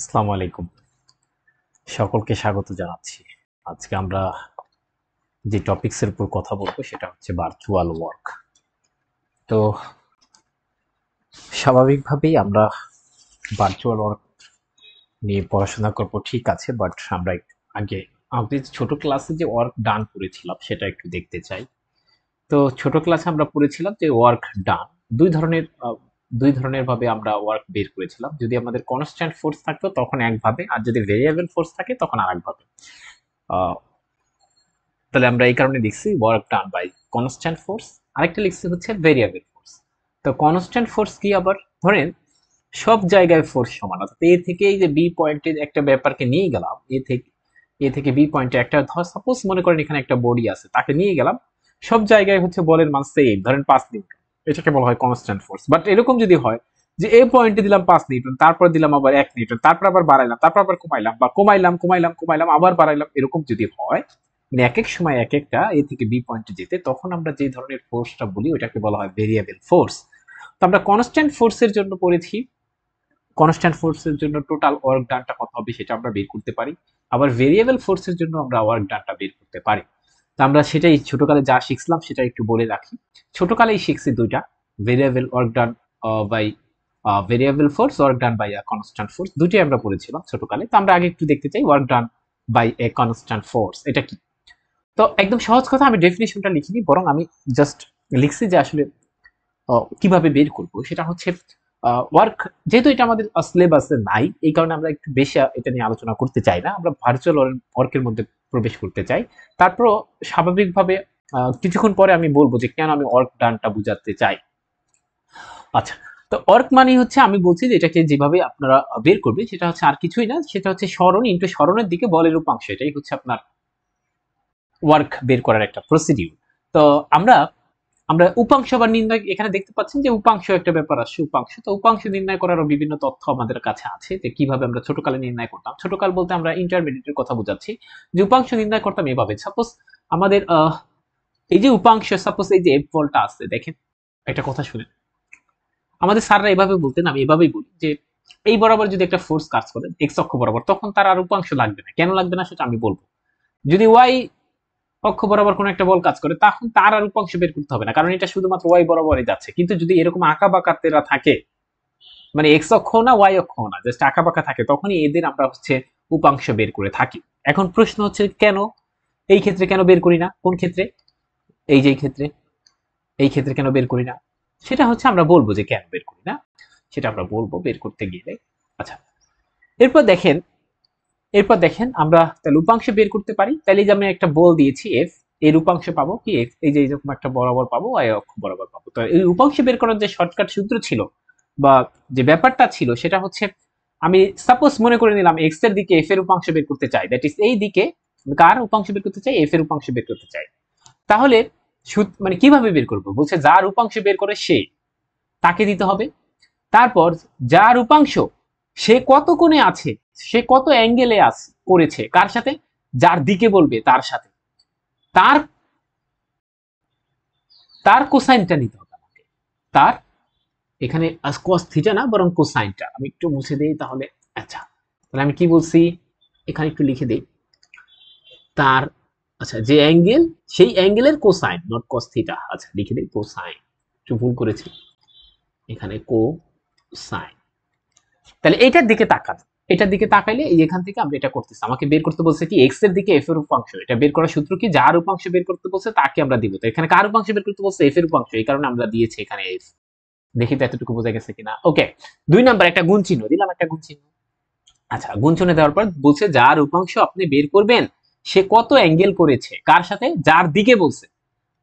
আসসালামু আলাইকুম। সকলকে স্বাগত জানাচ্ছি। আজকে আমরা যে টপিকসের উপর কথা বলবো সেটা হচ্ছে ভার্চুয়াল ওয়ার্ক। তো স্বাভাবিকভাবেই আমরা ভার্চুয়াল ওয়ার্ক নিয়ে পড়াশোনা করব, ঠিক আছে, বাট আমরা আগে আমাদের ছোট ক্লাসে যে ওয়ার্ক ডান করেছিলাম সেটা একটু দেখতে চাই। তো ছোট ক্লাসে আমরা পড়েছিলাম যে ওয়ার্ক ডান দুই ধরনের দুই ধরনের ভাবে আমরা ওয়ার্ক বের করেছিলাম। যদি আমাদের কনস্ট্যান্ট ফোর্স থাকতো তখন একভাবে, আর যদি ভেরিয়েবল ফোর্স থাকে তখন আরেকভাবে। আহ, তাহলে আমরা এই কারণে লিখছি work done by constant force, আরেকটা লিখছি হচ্ছে ভেরিয়েবল ফোর্স। তো কনস্ট্যান্ট ফোর্স কি, আবার ধরেন সব জায়গায় ফোর্স সমান, অর্থাৎ এ থেকে এই যে বি পয়েন্টে একটা ব্যাপারকে নিয়ে গেলাম, এ থেকে বি পয়েন্টে একটা, ধর সাপোজ মনে করেন এখানে একটা বডি আছে, তাকে নিয়ে গেলাম, সব জায়গায় হচ্ছে বলের মান সেম, ধরেন 5 নিউটন, এটাকে বলা হয় কনস্ট্যান্ট ফোর্স। বাট এরকম যদি হয় যে এ পয়েন্টে দিলাম 5 নিউটন, তারপর দিলাম আবার 1 নিউটন, তারপর আবার বাড়াইলাম, তারপর আবার কমাইলাম, বা কমাইলাম কমাইলাম কমাইলাম আবার বাড়াইলাম, এরকম যদি হয়, মানে এক এক সময় এক একটা এ থেকে বি পয়েন্টে যেতে, তখন আমরা যে ধরনের ফোর্সটা বলি ওটাকে বলা হয় ভেরিয়েবল ফোর্স। তো আমরা কনস্ট্যান্ট ফোর্সের জন্য পড়েছি, কনস্ট্যান্ট ফোর্সের জন্য টোটাল ওয়ার্ক ডানটা কত হবে সেটা আমরা বের করতে পারি। আবার ভেরিয়েবল ফোর্সের জন্য আমরা ওয়ার্ক ডানটা বের করতে পারি। তো আমরা সেটাই ছোটকালে যা শিখছিলাম সেটা একটু বলে রাখি। ছোটকালেই শিখছি দুইটা, variable work done by variable force, work done by constant force, দুটোই আমরা পড়েছিলাম ছোটকালে। তো আমরা আগে একটু দেখতে চাই work done by a constant force এটা কি। তো একদম সহজ কথা, আমি ডেফিনিশনটা লিখিনি, বরং আমি জাস্ট লিখছি যে আসলে কিভাবে বের করব সেটা হচ্ছে ওয়ার্ক, যেহেতু এটা আমাদের সিলেবাসে নাই, এই কারণে আমরা একটু বেশি এটা নিয়ে আলোচনা করতে চাই না, আমরা ভার্চুয়াল ওয়ার্কের মধ্যে প্রবেশ করতে চাই। তারপরও স্বাভাবিকভাবে কিছুক্ষণ পরে আমি বলবো যে কেন আমি ওয়ার্ক ডানটা বুঝাতে চাই। আচ্ছা, তো ওয়ার্ক মানে হচ্ছে, আমি বলছি যে এটাকে যেভাবে আপনারা বের করবে সেটা হচ্ছে আর কিছুই না, সেটা হচ্ছে সরণ ইনটু সরণের দিকে বলের উপাংশ, এটাই হচ্ছে আপনার ওয়ার্ক বের করার একটা প্রসিডিউর। তো আমরা আমরা উপাংশ বা নির্ণয়, এখানে দেখতে পাচ্ছেন যে উপাংশ একটা ব্যাপার আসছে, উপাংশ। তো উপাংশ নির্ণয় করারও বিভিন্ন তথ্য আমাদের কাছে আছে, যে কিভাবে আমরা ছোটকালে নির্ণয় করতাম। ছোটকাল বলতে আমরা ইন্টারমিডিয়েটের কথা বোঝাচ্ছি। যে উপাংশ নির্ণয় করতাম এভাবে, সাপোজ আমাদের এই যে উপাংশ, সাপোজ এই যে এফ বলটা আছে, দেখেন একটা কথা শুনেন, আমাদের স্যাররা এভাবে বলতেন, আমি এভাবেই বলি, যে এই বরাবর যদি একটা ফোর্স কাজ করে এক্স অক্ষ বরাবর, তখন তার আর উপাংশ লাগবে না। কেন লাগবে না সেটা আমি বলবো। যদি ওয়াই অক্ষ বরাবর কোন একটা বল কাজ করে, তখন তার আর উপাংশ বের করতে হবে না, কারণ এটা শুধুমাত্র ওয়াই বরাবরই যাচ্ছে। কিন্তু যদি এরকম আঁকা বাঁকা তেরা থাকে, মানে এক্স অক্ষ না ওয়াই অক্ষ না, জাস্ট আঁকা বাঁকা থাকে, তখনই এদের আমরা হচ্ছে উপাংশ বের করে থাকি। এখন প্রশ্ন হচ্ছে কেন এই ক্ষেত্রে কেন বের করি না, কোন ক্ষেত্রে, এই যে ক্ষেত্রে, এই ক্ষেত্রে কেন বের করি না, সেটা হচ্ছে আমরা বলবো যে কেন বের করি না, সেটা আমরা বলবো বের করতে গেলে। আচ্ছা, এরপর দেখেন, আমরা তাহলে উপাংশ বের করতে পারি। তাহলে এই যে আমি একটা বল দিয়েছি এফ, এর উপাংশ পাবো কি এফ, এই যে এরকম একটা বরাবর পাবো, ওয়াই অক্ষ বরাবর পাবো। তো এই উপাংশ বের করার যে শর্টকাট সূত্র ছিল বা যে ব্যাপারটা ছিল সেটা হচ্ছে, আমি সাপোজ মনে করে নিলাম এক্স এর দিকে এফ এর উপাংশ বের করতে চাই, দ্যাট ইজ এই দিকে কার উপাংশ বের করতে চাই, এফ এর উপাংশ বের করতে চাই। তাহলে মানে কিভাবে বের করব, বলছে যার উপাংশ বের করে সে, তাকে দিতে হবে। তারপর যার উপাংশ, সে কত কোণে আছে, সে কত অ্যাঙ্গেলে আছে করেছে, কার সাথে, যার দিকে বলবে তার সাথে, তার তার কোসাইনটা নিতে হবে আমাকে। তার এখানে cos থিটা না, বরং কোসাইনটা আমি একটু মুছে দেই তাহলে। আচ্ছা, তাহলে আমি কি বলছি, এখানে একটু লিখে দেই, তার, আচ্ছা, যে অ্যাঙ্গেল, সেই অ্যাঙ্গেলের কোসাইন, নট cos থিটা। আচ্ছা, লিখে দেই কোসাইন, একটু ভুল করেছি, এখানে কোসাইন। তাহলে এইটার দিকে তাকান, এটার দিকে তাকাইলে এই এখান থেকে আমরা এটা করতেছি, আমাকে বের করতে বলছে কি এক্স এর দিকে এফ এর উপাংশ, এটা বের করার সূত্র কি, যার উপাংশ বের করতে বলছে তাকে আমরা দিব। তো এখানে কার উপাংশ বের করতে বলছে, এফ এর উপাংশ, এই কারণে আমরা দিয়েছি এখানে এফ। দেখি তো এতটুকু বোঝা গেছে কিনা। ওকে, 2 নাম্বার একটা গুণ চিহ্ন দিলাম, একটা গুণ চিহ্ন। আচ্ছা, গুণ চিহ্ন দেওয়ার পর বলছে যার উপাংশ আপনি বের করবেন সে কত অ্যাঙ্গেল করেছে, কার সাথে, যার দিকে বলছে।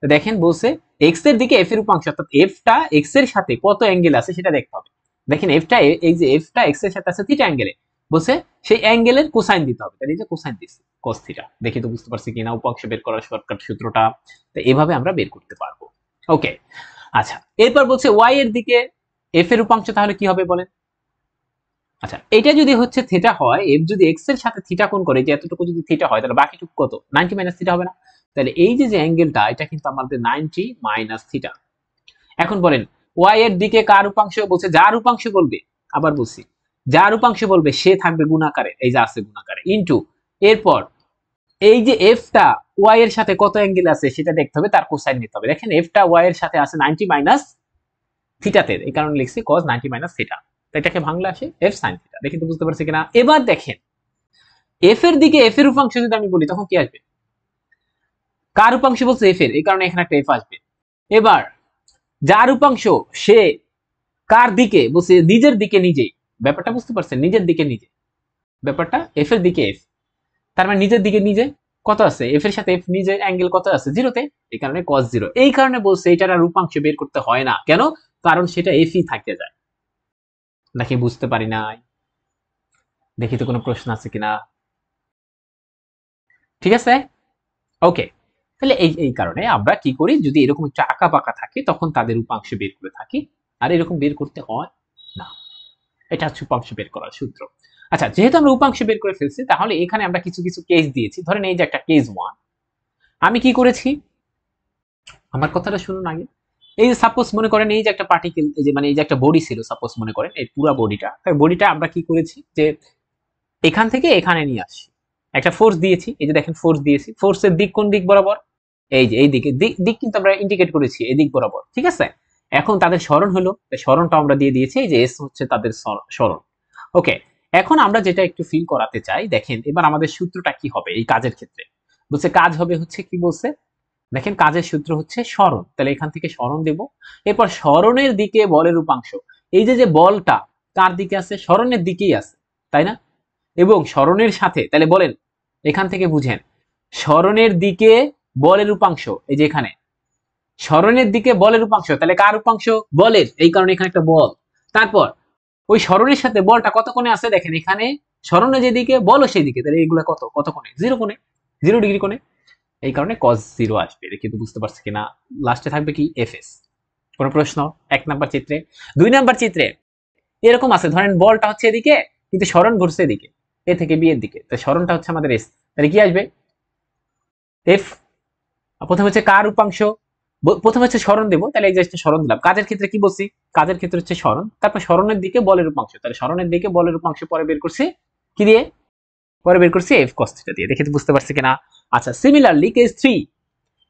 তো দেখেন বলছে এক্স এর দিকে এফ এর উপাংশ, অর্থাৎ এফটা এক্স এর সাথে কত অ্যাঙ্গেল আছে সেটা দেখতে হবে। দেখেন এফটা, এই যে এফটা এক্স এর সাথে আছে থিটা অ্যাঙ্গেলে, বলছে সেই অ্যাঙ্গেলের কোসাইন দিতে হবে। তাহলে এই যে কোসাইন দিছি cos থিটা, দেখি তো বুঝতে পারছি কিনা উপাংশ বের করার শর্টকাট সূত্রটা। তো এভাবে আমরা বের করতে পারবো। ওকে, আচ্ছা, এরপর বলছে ওয়াই এর দিকে এফ এর উপাংশ, তাহলে কি হবে বলেন। আচ্ছা, এটা যদি হচ্ছে থিটা হয়, এফ যদি এক্স এর সাথে থিটা কোণ করে, যে এতটুকু যদি থিটা হয়, তাহলে বাকিটুকু কত, 90 মাইনাস থিটা হবে না। তাহলে এই যে অ্যাঙ্গেলটা, এটা কিন্তু আমাদের 90 মাইনাস থিটা। এখন বলেন ওয়াই এর দিকে কার উপাংশ, বলছে যার উপাংশ বলবে, আবার বলছি যার উপাংশ বলবে সে থাকবে গুণাকারে, এই যে আছে গুণাকারে, ইনটু এরপর এই যে এফটা ওয়াই এর সাথে কত অ্যাঙ্গেল আছে সেটা দেখতে হবে, তার কোসাইন নিতে হবে। দেখেন এফটা ওয়াই এর সাথে আছে 90 মাইনাস থিটাতে, এই কারণে লিখছি cos 90 মাইনাস থিটা। তো এটাকে ভাঙলে আসে f sin থিটা। দেখি তো বুঝতে পারছি কিনা। এবার দেখেন f এর দিকে f এর উপাংশ যদি আমি বলি তখন কি আসবে? কার উপাংশ বলছে f এর, এই কারণে এখানে একটা f আসবে। এবার যার উপাংশ সে কার দিকে বলছে, নিজের দিকে নিজেই, ব্যাপারটা বুঝতে পারছেন? নিজের দিকে নিজে, ব্যাপারটা f এর দিকে f, তার মানে নিজের দিকে নিজে কত আছে, f এর সাথে f নিজে অ্যাঙ্গেল কত আছে, জিরোতে, এই কারণে cos 0। এই কারণে বলছে এটার আর উপাংশ বের করতে হয় না। কেন? কারণ সেটা f ই থাকে যায়। নাকি বুঝতে পারি নাই? দেখি তো কোনো প্রশ্ন আছে কিনা। ঠিক আছে, ওকে। তাহলে এই কারণে আমরা কি করি, যদি এরকম একটা আঁকা বাঁকা থাকে তখন তাদের উপাংশ বের করে থাকি, আর এরকম বের করতে হয় না। এটা হচ্ছে উপাংশ বের করার সূত্র। আচ্ছা, যেহেতু আমরা উপাংশ বের করে ফেলছি, তাহলে এখানে আমরা কিছু কিছু কেস দিয়েছি। ধরেন এই যে একটা কেস 1, আমি কি করেছি, আমার কথাটা শুনুন আগে। এই যে সাপোজ মনে করেন এই যে একটা পার্টিকেল, এই যে মানে এই যে একটা বডি ছিল, সাপোজ মনে করেন এই পুরো বডিটা, তাই বডিটা আমরা কি করেছি যে এখান থেকে এখানে নিয়ে আসি, একটা ফোর্স দিয়েছি। এই যে দেখেন ফোর্স দিয়েছি, ফোর্সের দিক কোন দিক বরাবর, এই যে এই দিকে, দিক কিন্তু আমরা ইন্ডিকেট করেছি এই দিক বরাবর, ঠিক আছে। এখন তাদের সরণ হলো, সরণটা আমরা দিয়ে দিয়েছি, এই যে এস হচ্ছে তাদের সরণ। ওকে, এখন আমরা যেটা একটু ফিল করাতে চাই, দেখেন এবার আমাদের সূত্রটা কি হবে এই কাজের ক্ষেত্রে। বলছে কাজ হবে হচ্ছে কি বলছে, দেখেন কাজের সূত্র হচ্ছে সরণ, তাহলে এখান থেকে সরণ দেব। এরপর সরণের দিকে বলের উপাংশ, এই যে যে বলটা কার দিকে আছে, সরণের দিকেই আছে, তাই না? এবং সরণের সাথে, তাহলে বলেন এখান থেকে বুঝেন, সরণের দিকে বলের উপাংশ, এই যে এখানে সরণের দিকে বলের উপাংশ, তাহলে কার উপাংশ, বলের, এই কারণে এখানে একটা বল। তারপর ওই সরণের সাথে বলটা কত কোণে আছে, দেখেন এখানে সরণে যেদিকে বলও সেই দিকে, তাহলে এইগুলা কত কত কোণে, 0 কোণে, 0 ডিগ্রি কোণে, এই কারণে cos 0 আসবে। এটা কিন্তু বুঝতে পারছি কিনা। লাস্টে থাকবে কি fs। কোনো প্রশ্ন? 1 নাম্বার চিত্রে। 2 নাম্বার চিত্রে এরকম আছে, ধরেন বলটা হচ্ছে এদিকে কিন্তু সরণ ঘুরছে এদিকে, এ থেকে বি এর দিকে, তাই সরণটা হচ্ছে আমাদের s, তাহলে কি আসবে, f। প্রথমে হচ্ছে কার উপাংশ, প্রথমে হচ্ছে সরণ দেব, তাহলে এই যে সরণ দিলাম। কাজের ক্ষেত্রে কি বলছি, কাজের ক্ষেত্রে হচ্ছে সরণ, তারপর সরণের দিকে বলের উপাংশ, তাহলে সরণের দিকে বলের উপাংশ পরে বের করছি কি দিয়ে, পরে বের করছি f cos θ দিয়ে। দেখে বুঝতে পারছি কিনা। আচ্ছা, সিমিলারলি কেস 3,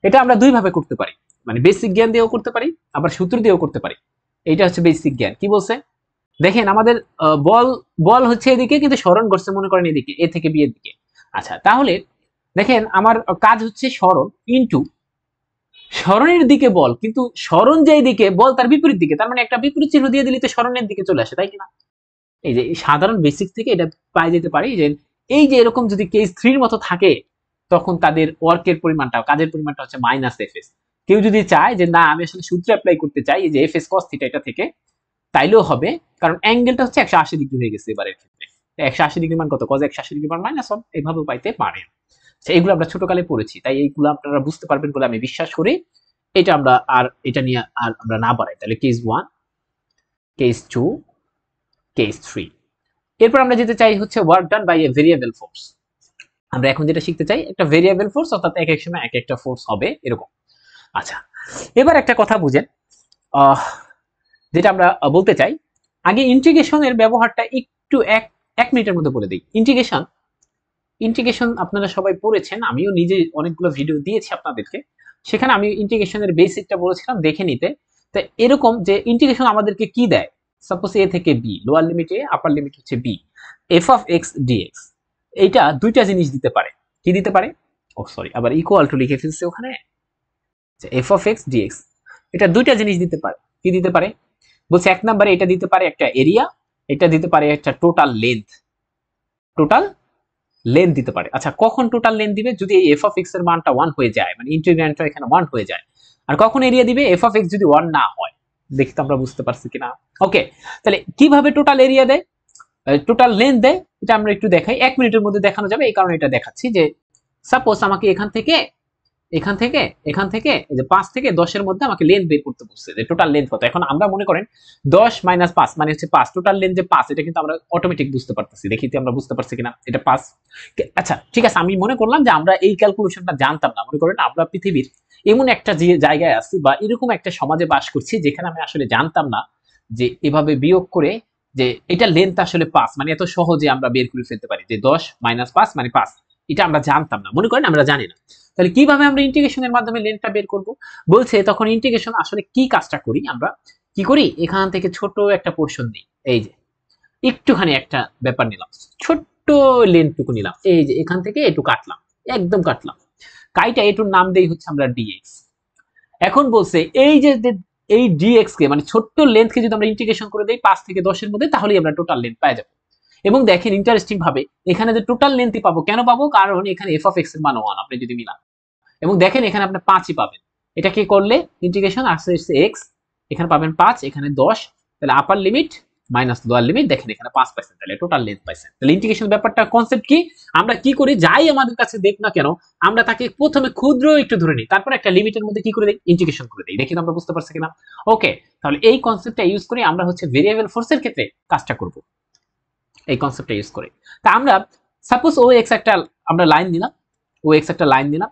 এটা আমরা দুই ভাবে করতে পারি, মানে বেসিক জ্ঞান দিয়েও করতে পারি, আবার সূত্র দিয়েও করতে পারি। এইটা হচ্ছে বেসিক জ্ঞান। কি বলছে, দেখেন আমাদের বল বল হচ্ছে এদিকে কিন্তু সরণ করছে মনে করেন এদিকে, এ থেকে বি এর দিকে। আচ্ছা, তাহলে দেখেন আমার কাজ হচ্ছে সরণ ইনটু সরণের দিকে বল, কিন্তু সরণ যেই দিকে বল তার বিপরীত দিকে, তার মানে একটা বিপরীত চিহ্ন দিয়ে দিলে তো সরণের দিকে চলে আসে, তাই কিনা? এই যে সাধারণ বেসিক থেকে এটা পাই যেতে পারি যে এই যে এরকম যদি কেস 3 এর মতো থাকে, তখন তাদের ওয়ার্কের পরিমাণটা, কাজের পরিমাণটা হচ্ছে মাইনাস fs। কেউ যদি চায় যে না আমি আসলে সূত্র অ্যাপ্লাই করতে চাই এই যে fs cos θ এটা থেকে, তাইলেও হবে, কারণ অ্যাঙ্গেলটা হচ্ছে 180 ডিগ্রি হয়ে গেছে এবারের ক্ষেত্রে। 180 ডিগ্রি মান কত, cos 180 ডিগ্রি মান -1, এইভাবে পাইতে পারেন। এইগুলো আমরা ছোটকালে পড়েছি, তাই এইগুলো আপনারা বুঝতে পারবেন বলে আমি বিশ্বাস করি। এটা আমরা আর এটা নিয়ে আর আমরা না বাড়াই, তাহলে কেস 1, কেস 2, কেস 3। এরপর আমরা যেতে চাই হচ্ছে work done by a variable force. আমরা এখন যেটা শিখতে চাই একটা ভেরিয়েবল ফোর্স, অর্থাৎ এক এক সময় এক একটা ফোর্স হবে এরকম। আচ্ছা, এবার একটা কথা বুঝেন, যেটা আমরা বলতে চাই, আগে ইন্টিগ্রেশনের ব্যবহারটা একটু এক মিনিটের মধ্যে বলে দিই। ইন্টিগ্রেশন আপনারা সবাই পড়েছেন, আমিও নিজে অনেকগুলো ভিডিও দিয়েছি আপনাদেরকে, সেখানে আমি ইন্টিগ্রেশনের বেসিকটা বলেছিলাম দেখে নিতে। তো এরকম যে ইন্টিগ্রেশন আমাদেরকে কি দেয়, সাপোজ এ থেকে B, lower limit A, upper limit হচ্ছে B, F of X dx, এইটা দুইটা জিনিস দিতে পারে। কি দিতে পারে, ও সরি আবার ইকুয়াল টু লিখে ফেলছি ওখানে, এফ অফ এক্স ডিএক্স, এটা দুইটা জিনিস দিতে পারে। কি দিতে পারে বলছে, এক নম্বরে এটা দিতে পারে একটা এরিয়া, এটা দিতে পারে একটা টোটাল লেন্থ, টোটাল লেন্থ দিতে পারে। আচ্ছা, কখন টোটাল লেন্থ দিবে, যদি এই এফ অফ এক্স এর মানটা 1 হয়ে যায়, মানে ইন্টিগ্র্যান্ডটা এখানে 1 হয়ে যায়। আর কখন এরিয়া দিবে, এফ অফ এক্স যদি 1 না হয়। দেখি তো আমরা বুঝতে পারছি কিনা। ওকে, তাহলে কিভাবে টোটাল এরিয়া দেয়, টোটাল লেন্থ দেয়, এটা আমরা একটু দেখাই, 1 মিনিটের মধ্যে দেখানো যাবে, এই কারণে এটা দেখাচ্ছি। যে সাপোজ আমাকে এখান থেকে এখান থেকে এই যে 5 থেকে 10 এর মধ্যে আমাকে লেন্থ বের করতে বলছে, যে টোটাল লেন্থ কত। এখন আমরা মনে করেন 10 - 5 মানে হচ্ছে 5, টোটাল লেন্থ যে 5, এটা কিন্তু আমরা অটোমেটিক বুঝতে পারতেছি। দেখি তো আমরা বুঝতে পারছি কিনা, এটা 5। আচ্ছা ঠিক আছে, আমি মনে করলাম যে আমরা এই ক্যালকুলেশনটা জানতাম না। মনে করেন আমরা পৃথিবীর এমন একটা যে জায়গায় আছি বা এরকম একটা সমাজে বাস করছি যেখানে আমি আসলে জানতাম না যে এভাবে বিয়োগ করে যে এটা লেন্থ আসলে 5, মানে এত সহজে আমরা বের করে ফেলতে পারি যে 10 - 5 মানে 5, এটা আমরা জানতাম না, মনে করেন আমরা জানি না। তাহলে কিভাবে আমরা ইন্টিগ্রেশনের মাধ্যমে লেন্থটা বের করব? বলছে তখন ইন্টিগ্রেশন আসলে কি কাজটা করি আমরা, কি করি, এখান থেকে ছোট একটা পোর্শন নিই, এই যে একটুখানি একটা ব্যাপার নিলাম, ছোট্ট লেন্থটুকু নিলাম, এই যে এখান থেকে এটু কাটলাম, একদম কাটলাম, কাইটা এটুর নাম দেই হচ্ছে আমরা ডিএক্স। এখন বলছে এই যে এই ডিএক্স কে মানে ছোট্ট লেন্থ কে যদি আমরা ইন্টিগ্রেশন করে দেই 5 থেকে 10 এর মধ্যে, তাহলেই আমরা টোটাল লেন্থ পেয়ে যাব। এবং দেখেন ইন্টারেস্টিং ভাবে এখানে যে টোটাল লেন্থই পাবো, কেন পাবো, কারণ এখানে এফ অফ এক্স এর মান 1 আপনি যদি মিলান, এবং দেখেন এখানে আপনি 5ই পাবেন, এটা কি করলে ইন্টিগ্রেশন আসছে এক্স, এখানে পাবেন 5, এখানে 10, তাহলে আপার লিমিট মাইনাস লোয়ার লিমিট, দেখেন এখানে 5 পাইছেন, তাহলে টোটাল লেন্থ পাইছেন। তাহলে ইন্টিগ্রেশন ব্যাপারটা কনসেপ্ট কি, আমরা কি করি, যাই আমাদের কাছে দেখ না কেন আমরা তাকে প্রথমে ক্ষুদ্র একটু ধরে নিই, তারপর একটা লিমিটের মধ্যে কি করে দেই, ইন্টিগ্রেশন করে দেই। দেখি আমরা বুঝতে পারছি কিনা? ওকে, তাহলে এই কনসেপ্টটা ইউজ করে আমরা হচ্ছে ভেরিয়েবল ফোর্সের ক্ষেত্রে কাজটা করব, এই কনসেপ্টটা ইউজ করে। তা আমরা সাপোজ ও এক্স একটা আমরা লাইন দিলাম, ও এক্স একটা লাইন দিলাম,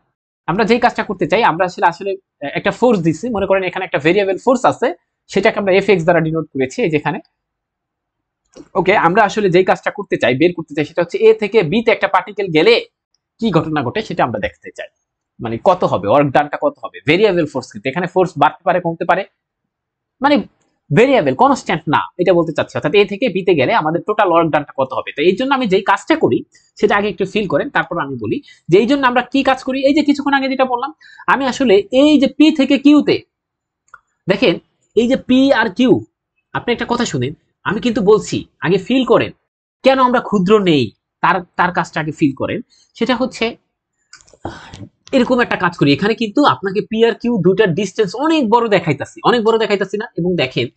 আমরা যেই কাজটা করতে চাই, আমরা আসলে আসলে একটা ফোর্স দিচ্ছি, মনে করেন এখানে একটা ভেরিয়েবল ফোর্স আছে, সেটাকে আমরা এফ এক্স দ্বারা ডিনোট করেছি এই যেখানে। ওকে, আমরা আসলে যেই কাজটা করতে চাই, বের করতে চাই, সেটা হচ্ছে এ থেকে বি তে একটা পার্টিকেল গেলে কি ঘটনা ঘটে সেটা আমরা দেখতে চাই, মানে কত হবে ওয়ার্ক ডানটা, কত হবে ভেরিয়েবল ফোর্স, কিন্তু এখানে ফোর্স বাড়তে পারে কমতে পারে, মানে ভেরিয়েবল কনস্ট্যান্ট না, এটা বলতে চাচ্ছি। অর্থাৎ এ থেকে বি তে গেলে আমাদের টোটাল ওয়ার্ক ডানটা কত হবে। তো এই জন্য আমি যেই কাজটা করি সেটা আগে একটু ফিল করেন, তারপর আমি বলি যে এই জন্য আমরা কি কাজ করি। এই যে কিছুক্ষণ আগে যেটা বললাম, আমি আসলে এই যে পি থেকে কিউতে, দেখেন এই যে পি আর কিউ, আপনি একটা কথা শুনেন, আমি কিন্তু বলছি আগে ফিল করেন কেন আমরা ক্ষুদ্র নেই, তার তার কাজটা আগে ফিল করেন। সেটা হচ্ছে এরকম একটা কাজ করি, এখানে কিন্তু আপনাকে পি আর কিউ দুটার ডিস্টেন্স অনেক বড় দেখাইতাছি, অনেক বড় দেখাইতাছি না, এবং দেখেন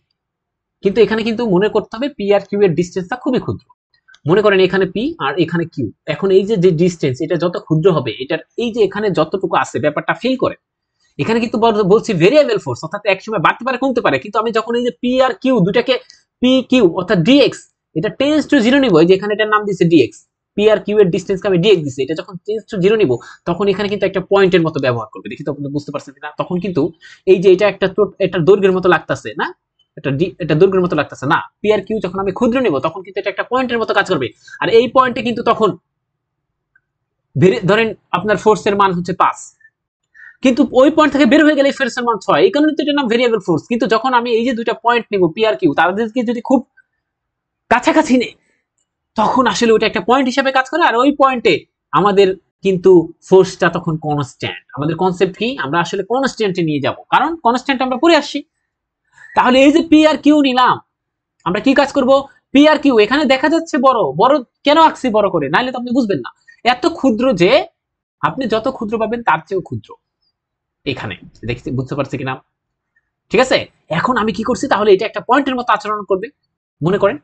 কিন্তু এখানে কিন্তু মনে করতে হবে পি আর কিউ এর ডিস্টেন্সটা খুবই ক্ষুদ্র। মনে করেন এখানে পি আর এখানে কিউ, এখন এই যে ডিস্টেন্স এটা যত ক্ষুদ্র হবে, এটার এই যে এখানে যতটুকু আছে ব্যাপারটা ফিল করে। এখানে কিন্তু বলছি ভেরিয়েবল ফোর্স, অর্থাৎ এক সময় বাড়তে পারে কমতে পারে, কিন্তু আমি যখন এই যে পি আর কিউ দুটাকে পি কিউ অর্থাৎ ডিএক্স এটা টেন্স টু জিরো নিব, এই যে এখানে এটার নাম দিছে ডিএক্স, পি আর কিউ এর ডিস্টেন্সকে আমি ডিএক্স দিছি, এটা যখন টেন্স টু জিরো নিব তখন এখানে কিন্তু একটা পয়েন্টের মতো ব্যবহার করবে। দেখি তো আপনি বুঝতে পারছেন কিনা? তখন কিন্তু এই যে এটা একটা দৈর্ঘ্যের মতো লাগতেছে না, এটা দৈর্ঘ্যের মতো লাগতেছে না, পি আর কিউ যখন আমি ক্ষুদ্র নিব তখন কিন্তু এটা একটা পয়েন্টের মতো কাজ করবে। আর এই পয়েন্টে কিন্তু তখন ধরেন আপনার ফোর্সের মান হচ্ছে 5, কিন্তু ওই পয়েন্ট থেকে বের হয়ে গেলে ফোর্সের মান 6, এই কারণে তো এটার নাম ভেরিয়েবল ফোর্স। কিন্তু যখন আমি এই যে দুইটা পয়েন্ট নিব পি আর কিউ, তাদেরকে যদি খুব কাছাকাছি নেই, তখন আসলে ওটা একটা পয়েন্ট হিসেবে কাজ করে, আর ওই পয়েন্টে আমাদের কিন্তু ফোর্সটা তখন কনস্ট্যান্ট। আমাদের কনসেপ্ট কি, আমরা আসলে কনস্ট্যান্টে নিয়ে যাব, কারণ কনস্ট্যান্ট আমরা পড়ে আসছি। তাহলে এই যে পি আর কিউ নিলাম, আমরা কি কাজ করব, পি আর কিউ এখানে দেখা যাচ্ছে বড় বড়, কেন আঁকছি বড় করে, নাইলে তো আপনি বুঝবেন না। এত ক্ষুদ্র যে আপনি যত ক্ষুদ্র পাবেন তার চেয়েও ক্ষুদ্র, এখানে দেখতে বুঝতে পারছি কিনা? ঠিক আছে, এখন আমি কি করছি, তাহলে এটা একটা পয়েন্টের মতো আচরণ করবে মনে করেন।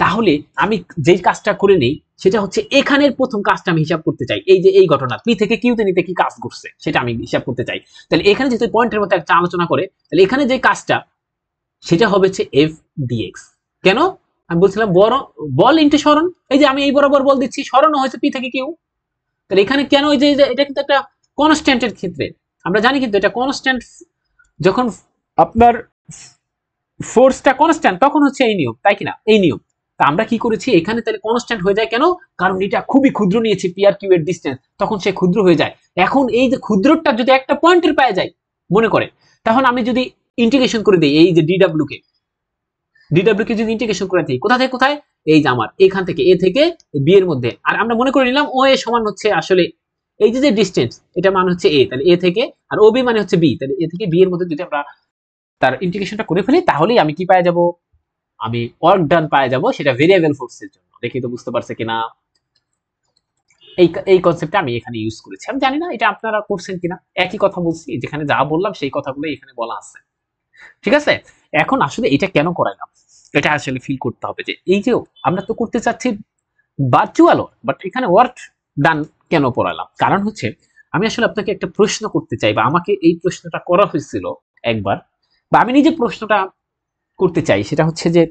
তাহলে আমি যেই কাজটা করে নেই সেটা হচ্ছে এখানের প্রথম কাজটা আমি হিসাব করতে চাই, এই যে এই ঘটনা পি থেকে কিউতে নিতে কি কাজ করছে সেটা আমি হিসাব করতে চাই। তাহলে এখানে যেহেতু পয়েন্টের মতো একটা আলোচনা করে, তাহলে এখানে যে কাজটা সেটা হবে হচ্ছে এফ ডিএক্স। কেন আমি বলছিলাম বড় বল ইনটু সরণ, এই যে আমি এই বরাবর বল দিচ্ছি, সরণ হয়েছে পি থেকে কিউ। তাহলে এখানে কেন, এই যে এটা কিন্তু একটা কনস্ট্যান্টের ক্ষেত্রে আমরা জানি, কিন্তু এটা কনস্ট্যান্ট যখন আপনার ফোর্সটা কনস্ট্যান্ট তখন হচ্ছে এই নিয়ম, তাই কিনা, এই নিয়ম। তা আমরা কি করেছি এখানে, তাহলে কনস্ট্যান্ট হয়ে যায় কেন, কারণ এটা খুবই ক্ষুদ্র নিয়েছি পি আর কিউ এর ডিসটেন্স, তখন সে ক্ষুদ্র হয়ে যায়। এখন এই যে ক্ষুদ্রটা যদি একটা পয়েন্টের পাওয়া যায় মনে করে, তখন আমি যদি ইন্টিগ্রেশন করে দিই এই যে ডিডব্লিউ কে যদি ইন্টিগ্রেশন করে দিই কোথা থেকে কোথায়, এই যে আমার এখান থেকে এ থেকে বি এর মধ্যে, আর আমরা মনে করে নিলাম ও এ সমান হচ্ছে আসলে এই যে ডিসটেন্স এটা মান হচ্ছে এ, তাহলে এ থেকে, আর ও বি মানে হচ্ছে বি, তাহলে এ থেকে বি এর মধ্যে যদি আমরা তার ইন্টিগ্রেশনটা করে ফেলি, তাহলেই আমি কি পাওয়া যাব, আমি ওয়ার্ক ডান পাওয়া যাব, সেটা ভেরিয়েবল ফোর্সের জন্য। দেখি তো বুঝতে পারছে কিনা? এই কনসেপ্টটা আমি এখানে ইউজ করেছি, আমি জানি না এটা আপনারা করছেন কিনা, একই কথা বলছি, যেখানে যা বললাম সেই কথাগুলো এখানে বলা আছে। ঠিক আছে, এখন আসলে এটা কেন করাইলাম, এটা আসলে ফিল করতে হবে যে এই যে আমরা তো করতে চাচ্ছি ভার্চুয়াল ওয়ার্ক, বাট এখানে ওয়ার্ক ডান কেন পড়ালাম, কারণ হচ্ছে আমি আসলে আপনাকে একটা প্রশ্ন করতে চাই, বা আমাকে এই প্রশ্নটা করা হয়েছিল একবার, বা আমি নিজে প্রশ্নটা করতে চাই, সেটা হচ্ছে যে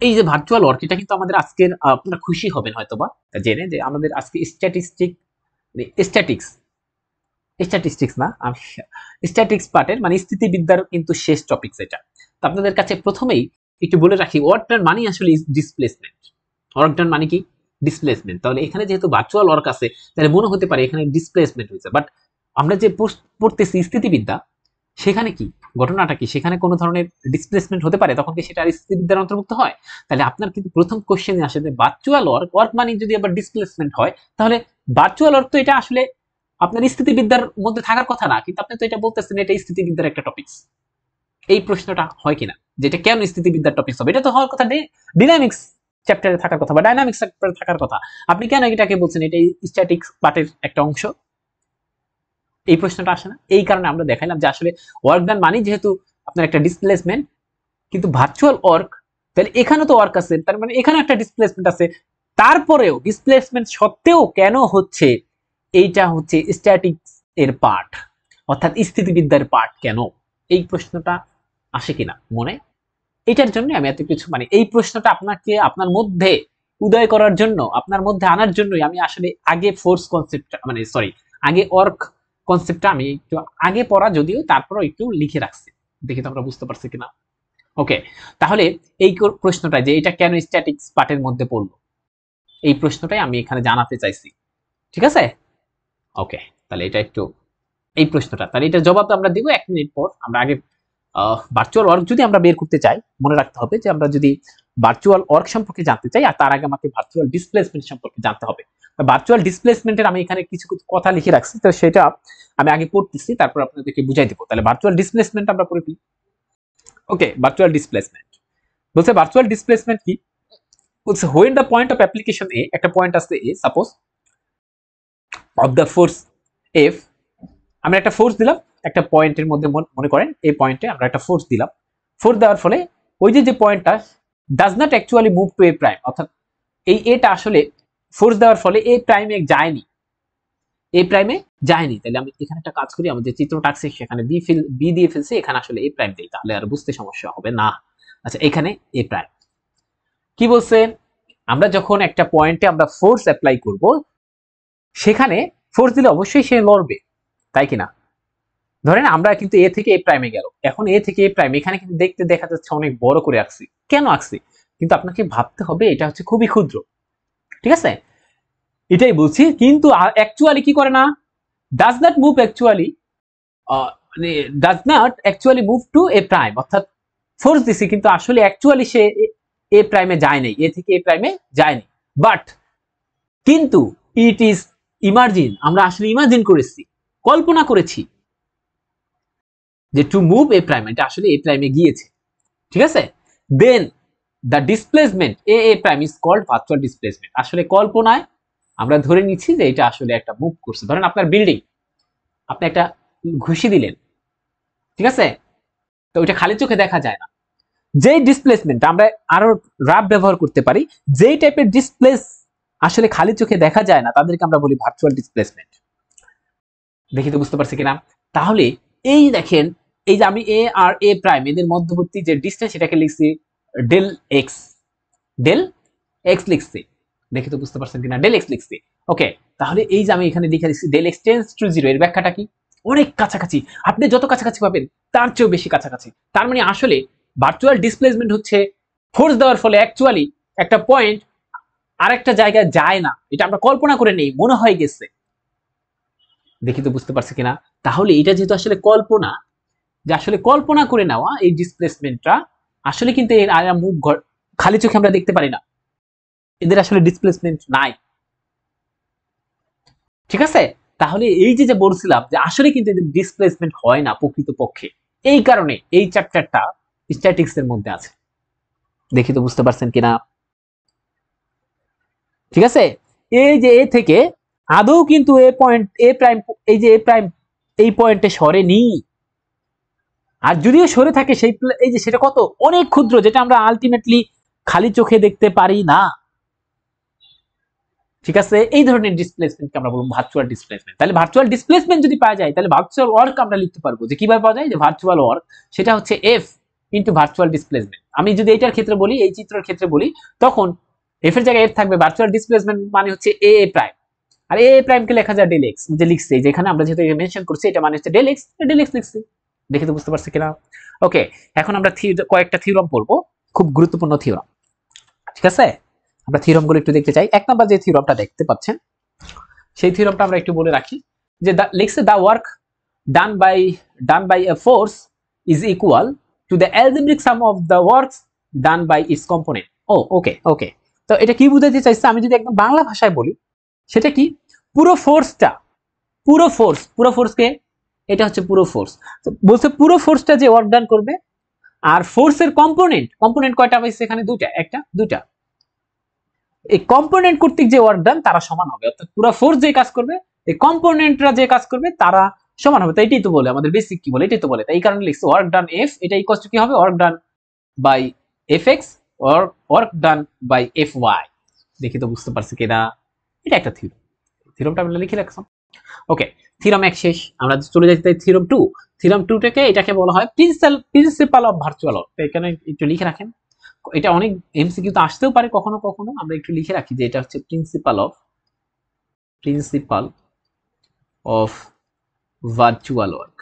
এই যে ভার্চুয়াল ওয়ার্ক, এটা কিন্তু আমাদের আজকের আপনারা খুশি হবেন হয়তোবা জেনে যে আমাদের আজকে স্ট্যাটিক্স স্ট্যাটিস্টিক্স না, স্ট্যাটিক্স পার্টের মানে স্থিতিবিদ্যার কিন্তু শেষ টপিক এটা। তো আপনাদের কাছে প্রথমেই একটু বলে রাখি, ওয়ার্ক ডান মানে আসলে ডিসপ্লেসমেন্ট। ওয়ার্ক ডান মানে কি? ডিসপ্লেসমেন্ট। তাহলে এখানে যেহেতু ভার্চুয়াল ওয়ার্ক আছে, তাহলে মনে হতে পারে এখানে ডিসপ্লেসমেন্ট হয়েছে, বাট আমরা যে পড়তেছি স্থিতিবিদ্যা, সেখানে কি ঘটনাটা কি? সেখানে কোনো ধরনের ডিসপ্লেসমেন্ট হতে পারে, তখন কি সেটা আর স্থিতিবিদ্যার অন্তর্ভুক্ত হয়? তাহলে আপনার কিন্তু প্রথম কোশ্চেনে আসে যে ভার্চুয়াল ওয়ার্ক, ওয়ার্ক মানে যদি আবার ডিসপ্লেসমেন্ট হয়, তাহলে ভার্চুয়াল ওয়ার্ক তো এটা আসলে আপনার স্থিতিবিদ্যার মধ্যে থাকার কথা না, কিন্তু আপনি তো এটা বলতেছেন এটা স্থিতিবিদ্যার একটা টপিকস। এই প্রশ্নটা হয় কিনা, যেটা কেন স্থিতিবিদ্যার টপিকস হবে? এটা তো হওয়ার কথা ডিনামিক্স চ্যাপ্টারে থাকার কথা বা ডাইনামিক্স চ্যাপ্টারে থাকার কথা। আপনি কেন এটাকে বলছেন এটা স্ট্যাটিক্স পার্টের একটা অংশ? এই প্রশ্নটা আসে না। এই কারণে আমরা দেখাইলাম যে আসলে ওয়ার্ক ডান মানে যেহেতু আপনার একটা ডিসপ্লেসমেন্ট, কিন্তু ভার্চুয়াল ওয়ার্ক, তাহলে এখানে তো ওয়ার্ক আছে, তার মানে এখানে একটা ডিসপ্লেসমেন্ট আছে। তারপরেও ডিসপ্লেসমেন্ট সত্ত্বেও কেন হচ্ছে এইটা হচ্ছে স্ট্যাটিক্স এর পার্ট, অর্থাৎ স্থিতিবিদ্যার পার্ট কেন? এই প্রশ্নটা আসে কিনা মনে? এটার জন্য আমি এত কিছু, মানে এই প্রশ্নটা আপনাকে আপনার মধ্যে উদয় করার জন্য, আপনার মধ্যে আনার জন্যই আমি আসলে আগে ফোর্স কনসেপ্ট, মানে সরি, আগে ওয়ার্ক কনসেপ্টটা আমি একটু আগে পড়া যদিও, তারপরও একটু লিখে রাখছি। দেখি তো আমরা বুঝতে পারছি কিনা। ওকে, তাহলে এই প্রশ্নটা যে এটা কেন স্ট্যাটিক্স পার্টের মধ্যে পড়লো, এই প্রশ্নটাই আমি এখানে জানাতে চাইছি। ঠিক আছে? ওকে, তাহলে এটা একটু, এই প্রশ্নটা, তাহলে এটা জবাব আমরা দিব 1 মিনিট পর। আমরা আগে ভার্চুয়াল ওয়ার্ক যদি আমরা বের করতে চাই, মনে রাখতে হবে যে আমরা যদি ভার্চুয়াল ওয়ার্ক সম্পর্কে জানতে চাই, আর তার আগে আমাকে ভার্চুয়াল ডিসপ্লেসমেন্ট সম্পর্কে জানতে হবে। ভার্চুয়াল ডিসপ্লেসমেন্টের আমি এখানে কিছু কথা লিখে রাখছি, তো সেটা আমি আগে পড়তেছি, তারপর আপনাদেরকে বুঝাই দিব। তাহলে ভার্চুয়াল ডিসপ্লেসমেন্ট আমরা পড়ে ফেলি। ওকে, ভার্চুয়াল ডিসপ্লেসমেন্ট বলছে ভার্চুয়াল ডিসপ্লেসমেন্ট কি বলছে, when the point of application A, একটা পয়েন্ট আছে A, suppose of the force F, আমরা একটা ফোর্স দিলাম একটা পয়েন্টের মধ্যে, মনে করেন এই পয়েন্টে আমরা একটা ফোর্স দিলাম। ফোর্স দেওয়ার ফলে ওই যে পয়েন্টটা does not actually move to A prime, অর্থাৎ এই এটা আসলে ফোর্স দেওয়ার ফলে এ প্রাইমে যায়নি, এ প্রাইমে যায়নি। তাহলে আমি এখানে একটা কাজ করি, আমাদের চিত্রটা আছে সেখানে বি দিয়ে ফেলছি, এখানে আসলে এ প্রাইম দেই, তাহলে আর বুঝতে সমস্যা হবে না। আচ্ছা, এখানে এ প্রাইম কি বলছে, আমরা যখন একটা পয়েন্টে আমরা ফোর্স অ্যাপ্লাই করব, সেখানে ফোর্স দিলে অবশ্যই সে লড়বে, তাই কিনা? ধরেন আমরা কিন্তু এ থেকে এ প্রাইমে গেল, এখন এ থেকে এ প্রাইম, এখানে কিন্তু দেখতে দেখা যাচ্ছে অনেক বড় করে আঁকছি। কেন আঁকছি? কিন্তু আপনাকে ভাবতে হবে এটা হচ্ছে খুবই ক্ষুদ্র। ঠিক আছে, এটাই বলছি। কিন্তু অ্যাকচুয়ালি কি করে না, ডাজ নট মুভ অ্যাকচুয়ালি, মানে does not actually move to A prime, অর্থাৎ ফোর্স দিছি কিন্তু আসলে অ্যাকচুয়ালি সে এ প্রাইমে যায় নাই, এ থেকে এ প্রাইমে যায়নি। বাট কিন্তু ইট ইজ ইমার্জিন, আমরা আসলে ইমাজিন করেছি, কল্পনা করেছি যে টু মুভ এ প্রাইম, এটা আসলে এ প্রাইমে গিয়েছে। ঠিক আছে, then the displacement A A prime is called virtual displacement. আসলে কল্পনায় আমরা ধরে নিচ্ছি যে এটা আসলে একটা মুভ করছে। ধরেন আপনার বিল্ডিং, আপনি একটা ঘুষি দিলেন, ঠিক আছে, তো ওইটা খালি চোখে দেখা যায় না। যেই ডিসপ্লেসমেন্ট, আমরা আরো রাফ ব্যবহার করতে পারি, যেই টাইপের ডিসপ্লেস আসলে খালি চোখে দেখা যায় না, তাদেরকে আমরা বলি ভার্চুয়াল ডিসপ্লেসমেন্ট। দেখি তো বুঝতে পারছি কিনা। তাহলে এই দেখেন, এই যে আমি এ আর এ প্রাইম এদের মধ্যবর্তী যে ডিসটেন্স, সেটাকে লিখছি ডেল এক্স, ডেল এক্স লিখছি। দেখি তো বুঝতে পারছেন কিনা, ডেল এক্স লিখছি। ওকে, তাহলে এই যে আমি এখানে লিখে দিচ্ছি del x tends to zero, এর ব্যাখ্যাটা কি? অনেক কাছাকাছি, আপনি যত কাছাকাছি পাবেন তার চেয়েও বেশি কাছাকাছি। তার মানে আসলে ভার্চুয়াল ডিসপ্লেসমেন্ট হচ্ছে ফোর্স দেওয়ার ফলে অ্যাকচুয়ালি একটা পয়েন্ট আরেকটা জায়গায় যায় না, এটা আমরা কল্পনা করে নেই, মনে হয় গেছে। দেখি তো বুঝতে পারছি কিনা। তাহলে এটা যেহেতু আসলে কল্পনা, যে আসলে কল্পনা করে নেওয়া এই ডিসপ্লেসমেন্টটা, আসলে কিন্তু এর আয়া মুভ খালি চোখে আমরা দেখতে পারি না, এদের আসলে ডিসপ্লেসমেন্ট নাই। ঠিক আছে, তাহলে এই যে বলছিলাম যে আসলে কিন্তু এদের ডিসপ্লেসমেন্ট হয় না প্রকৃতপক্ষে, এই কারণে এই চ্যাপ্টারটা স্ট্যাটিক্স এর মধ্যে আছে। দেখি তো বুঝতে পারছেন কিনা। ঠিক আছে, এই যে এ থেকে আদৌ কিন্তু এ পয়েন্ট এ প্রাইম, এই যে এ প্রাইম এই পয়েন্টে সরেনি, আর যদিও সরে থাকে সেই এই যে সেটা কত অনেক ক্ষুদ্র, যেটা আমরা আলটিমেটলি খালি চোখে দেখতে পারি না। ঠিক আছে, এই ধরনের ডিসপ্লেসমেন্টকে আমরা বলবো ভার্চুয়াল ডিসপ্লেসমেন্ট। তাহলে ভার্চুয়াল ডিসপ্লেসমেন্ট যদি পাওয়া যায়, তাহলে ভার্চুয়াল ওয়ার্ক আমরা লিখতে পারবো যে কিভাবে পাওয়া যায়, যে ভার্চুয়াল ওয়ার্ক সেটা হচ্ছে এফ ইন্টু ভার্চুয়াল ডিসপ্লেসমেন্ট। আমি যদি এইটার ক্ষেত্রে বলি, এই চিত্রের ক্ষেত্রে বলি, তখন এফ এর জায়গায় এফ থাকবে, ভার্চুয়াল ডিসপ্লেসমেন্ট মানে হচ্ছে এ A prime, R A prime কে লেখা যায় ডেল এক্স, যে লিখছি যেখানে আমরা যেহেতু মেনশন করছি এটা মানে হচ্ছে ডেল এক্স লিখছি। দেখে তো বুঝতে পারছি কিনা। ওকে, এখন আমরা কয়েকটা থিওরাম পড়বো। খুব গুরুত্বপূর্ণ থিওরাম। ঠিক আছে, আমরা থিওরামগুলো একটু দেখতে চাই। এক নাম্বার যে থিওরামটা দেখতে পাচ্ছেন সেই থিওরামটা আমরা একটু বলে রাখি যে লিখছে the work done by a force is equal to the algebraic sum of the works done by its component. ও ওকে ওকে, তো এটা কি বুঝাতে চাইছে, আমি যদি একদম বাংলা ভাষায় বলি সেটা কি, পুরো ফোর্সকে, এটা হচ্ছে পুরো ফোর্স, তো বলছে পুরো ফোর্সটা যে ওয়ার্ক ডান করবে, আর ফোর্সের কম্পোনেন্ট কয়টা পাইছে এখানে, দুইটা, এই কম্পোনেন্ট কর্তৃক যে ওয়ার্ক ডান তারা সমান হবে, অর্থাৎ পুরো ফোর্স যে কাজ করবে এই কম্পোনেন্টরা যে কাজ করবে তারা সমান হবে। তাই এটাই তো বলে আমাদের বেসিক কি বলে, এটাই তো বলে, তাই এই কারণে লিখছে ওয়ার্ক ডান এফ, এটা ইকুয়াল টু কি হবে, work done by F X or work done by F Y. দেখি তো বুঝতে পারছি কিনা, এটা একটা থিওরামটা আমরা লিখে রাখলাম। ওকে, থিওরাম 1 শেষ, আমরা চলে যাচ্ছি থিওরাম 2। থিওরাম 2 টাকে এটাকে বলা হয় প্রিন্সিপাল অফ ভার্চুয়াল ওয়ার্ক। এখানে একটু লিখে রাখেন, এটা অনেক এমসিকিউ তো আসতেও পারে কখনো কখনো, আমরা একটু লিখে রাখি যে এটা হচ্ছে প্রিন্সিপাল অফ ভার্চুয়াল ওয়ার্ক।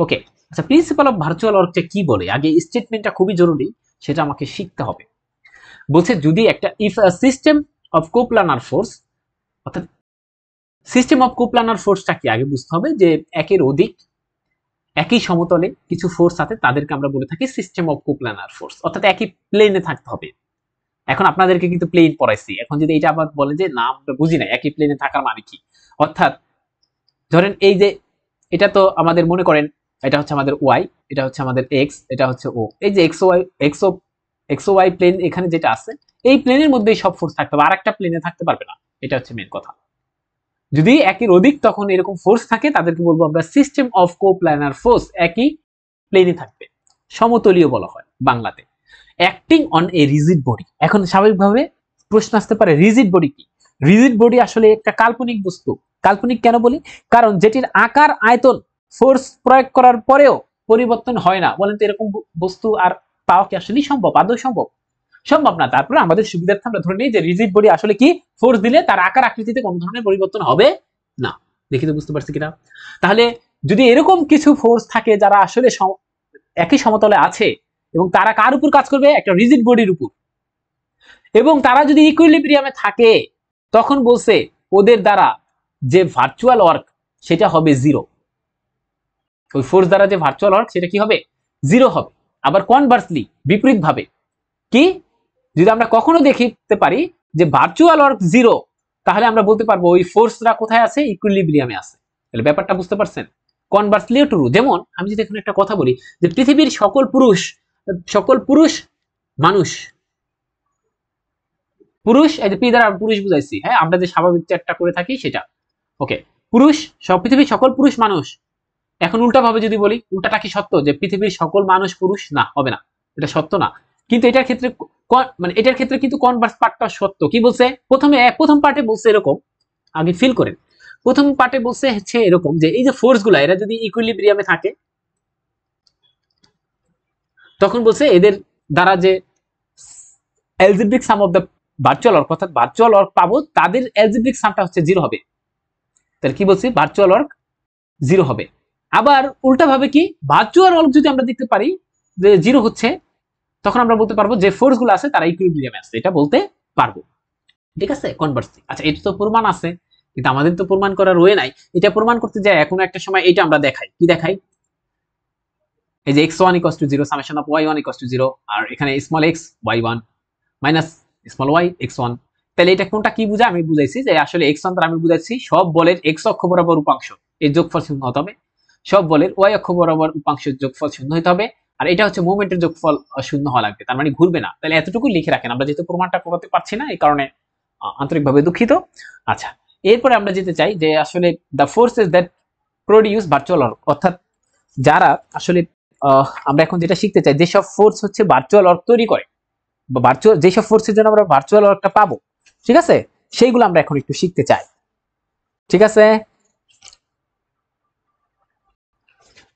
ওকে, আচ্ছা প্রিন্সিপাল অফ ভার্চুয়াল ওয়ার্কটা কি বলে, আগে স্টেটমেন্টটা খুবই জরুরি, সেটা আমাকে শিখতে হবে। বলছে যদি একটা if a system of coplanar force, অর্থাৎ সিস্টেম অফ কোপ্লানার ফোর্সটা কি আগে বুঝতে হবে, যে একের অধিক একই সমতলে কিছু ফোর্স আছে তাদেরকে আমরা বলে থাকি সিস্টেম অফ কোপ্লানার ফোর্স, অর্থাৎ একই প্লেনে থাকতে হবে। এখন আপনাদেরকে কিন্তু প্লেন পড়াইছি, এখন যদি এটা আবার বলে যে না আমরা বুঝি না একই প্লেনে থাকার মানে কি, অর্থাৎ ধরেন এই যে এটা তো আমাদের মনে করেন এটা হচ্ছে আমাদের ওয়াই, এটা হচ্ছে আমাদের এক্স, এটা হচ্ছে ও, এই যে এক্স ও ওয়াই প্লেন এখানে যেটা আছে এই প্লেনের মধ্যেই সব ফোর্স থাকতে হবে, আর একটা প্লেনে থাকতে পারবে না, এটা হচ্ছে মেন কথা। যদি একের অধিক তখন এরকম ফোর্স থাকে তাদেরকে বলবো আমরা সিস্টেম অফ কোপ্লানার ফোর্স, একই প্লেনে থাকবে, সমতলীয় বলা হয় বাংলাতে। Acting on a rigid body, এখন স্বাভাবিকভাবে প্রশ্ন আসতে পারে রিজিড বডি কি, রিজিড বডি আসলে একটা কাল্পনিক বস্তু। কাল্পনিক কেন বলি, কারণ যেটির আকার আয়তন ফোর্স প্রয়োগ করার পরেও পরিবর্তন হয় না, বলেন তো এরকম বস্তু আর পাওয়া কি আসলে সম্ভব, আদৌ সম্ভব না। তারপরে আমাদের সুবিধার্থে আমরা ধরে নিই যে রিজিড বডি আসলে কি, ফোর্স দিলে তার আকার আকৃতিতে কোনো ধরনের পরিবর্তন হবে না। দেখি তো বুঝতে পারছি কিনা, তাহলে যদি এরকম কিছু ফোর্স থাকে যারা আসলে একই সমতলে আছে এবং তারা কার উপর কাজ করবে, একটা রিজিড বডির উপর, এবং তারা যদি ইকুইলিব্রিয়ামে থাকে তখন বলছে ওদের দ্বারা যে ভার্চুয়াল ওয়ার্ক সেটা হবে জিরো, ওই ফোর্স দ্বারা যে ভার্চুয়াল ওয়ার্ক সেটা কি হবে, জিরো হবে। আবার কনভার্সলি বিপরীত ভাবে কি, যদি আমরা কখনো দেখতে পারি যে ভার্চুয়াল ওয়ার্ক জিরো, তাহলে আমরা বলতে পারবো ওই ফোর্সরা কোথায় আছে, ইকুইলিব্রিয়ামে আছে। তাহলে ব্যাপারটা বুঝতে পারছেন, কনভার্সলিও ট্রু। যেমন আমি যদি এখন একটা কথা বলি যে পৃথিবীর সকল পুরুষ পুরুষ এই যে পি দ্বারা পুরুষ বুঝাইছি, হ্যাঁ আমরা যে স্বাভাবিক চ্যাটটা করে থাকি সেটা, ওকে পুরুষ, পৃথিবীর সকল পুরুষ মানুষ। এখন উল্টা ভাবে যদি বলি, উল্টাটা কি সত্য যে পৃথিবীর সকল মানুষ পুরুষ, না হবে না, এটা সত্য না। কিন্তু এটার ক্ষেত্রে মানে এটার ক্ষেত্রে কিন্তু কনভার্স পার্টটা সত্য। কি বলছে, প্রথম পার্টে বলছে এরকম, আগে ফিল করেন, প্রথম পার্টে বলছে হচ্ছে এরকম যে এই যে ফোর্স গুলা এরা যদি ইকুইলিব্রিয়ামে থাকে তখন বলছে এদের দ্বারা যে algebraic some of the virtual work, অর্থাৎ ভার্চুয়াল ওয়ার্ক পাবো তাদের অ্যালজেব্রিক সামটা হচ্ছে জিরো হবে। তাহলে কি বলছি, ভার্চুয়াল ওয়ার্ক জিরো হবে। আবার উল্টা ভাবে কি, ভার্চুয়াল ওয়ার্ক যদি আমরা দেখতে পারি যে জিরো হচ্ছে, তখন আমরা বলতে পারবো যে ফোর্স গুলো আছে তারা ইকুইলিব্রিয়ামে আছে, এটা বলতে পারবো। ঠিক আছে, কনভার্সলি। আচ্ছা এটা তো প্রমাণ আছে, কিন্তু আমাদের তো প্রমাণ করার ওয়ে নাই। এটা প্রমাণ করতে যায় এখন একটা সময় এটা আমরা দেখাই, কি দেখাই, এই যে x1 = 0 সামেশন অফ y1 = 0, আর এখানে small x y1 minus small y x1। তাহলে এটা কোনটা কি বুঝায়, আমি বুঝাইছি যে আসলে x1 দ্বারা আমি বুঝাইছি সব বলের x অক্ষ বরাবর উপাংশ এর যোগফল 0 হতে হবে, সব বলের y অক্ষ বরাবর উপাংশের যোগফল 0 হতে হবে, আর এটা হচ্ছে মোমেন্টের যোগফল 0 হওয়া লাগবে, তার মানে ঘুরবে না। তাহলে এতটুকু লিখে রাখেন, আমরা যেহেতু প্রমাণটা করতে পারছি না এই কারণে আন্তরিকভাবে দুঃখিত। আচ্ছা এরপরে আমরা যেতে চাই যে আসলে the forces that produce virtual work, অর্থাৎ যারা আসলে আমরা এখন যেটা শিখতে চাই, যেসব ফোর্স হচ্ছে ভার্চুয়াল ওয়ার্ক তৈরি করে বা ভার্চুয়াল যেসব ফোর্সের জন্য আমরা ভার্চুয়াল ওয়ার্কটা পাবো, ঠিক আছে, সেইগুলো আমরা এখন একটু শিখতে চাই। ঠিক আছে,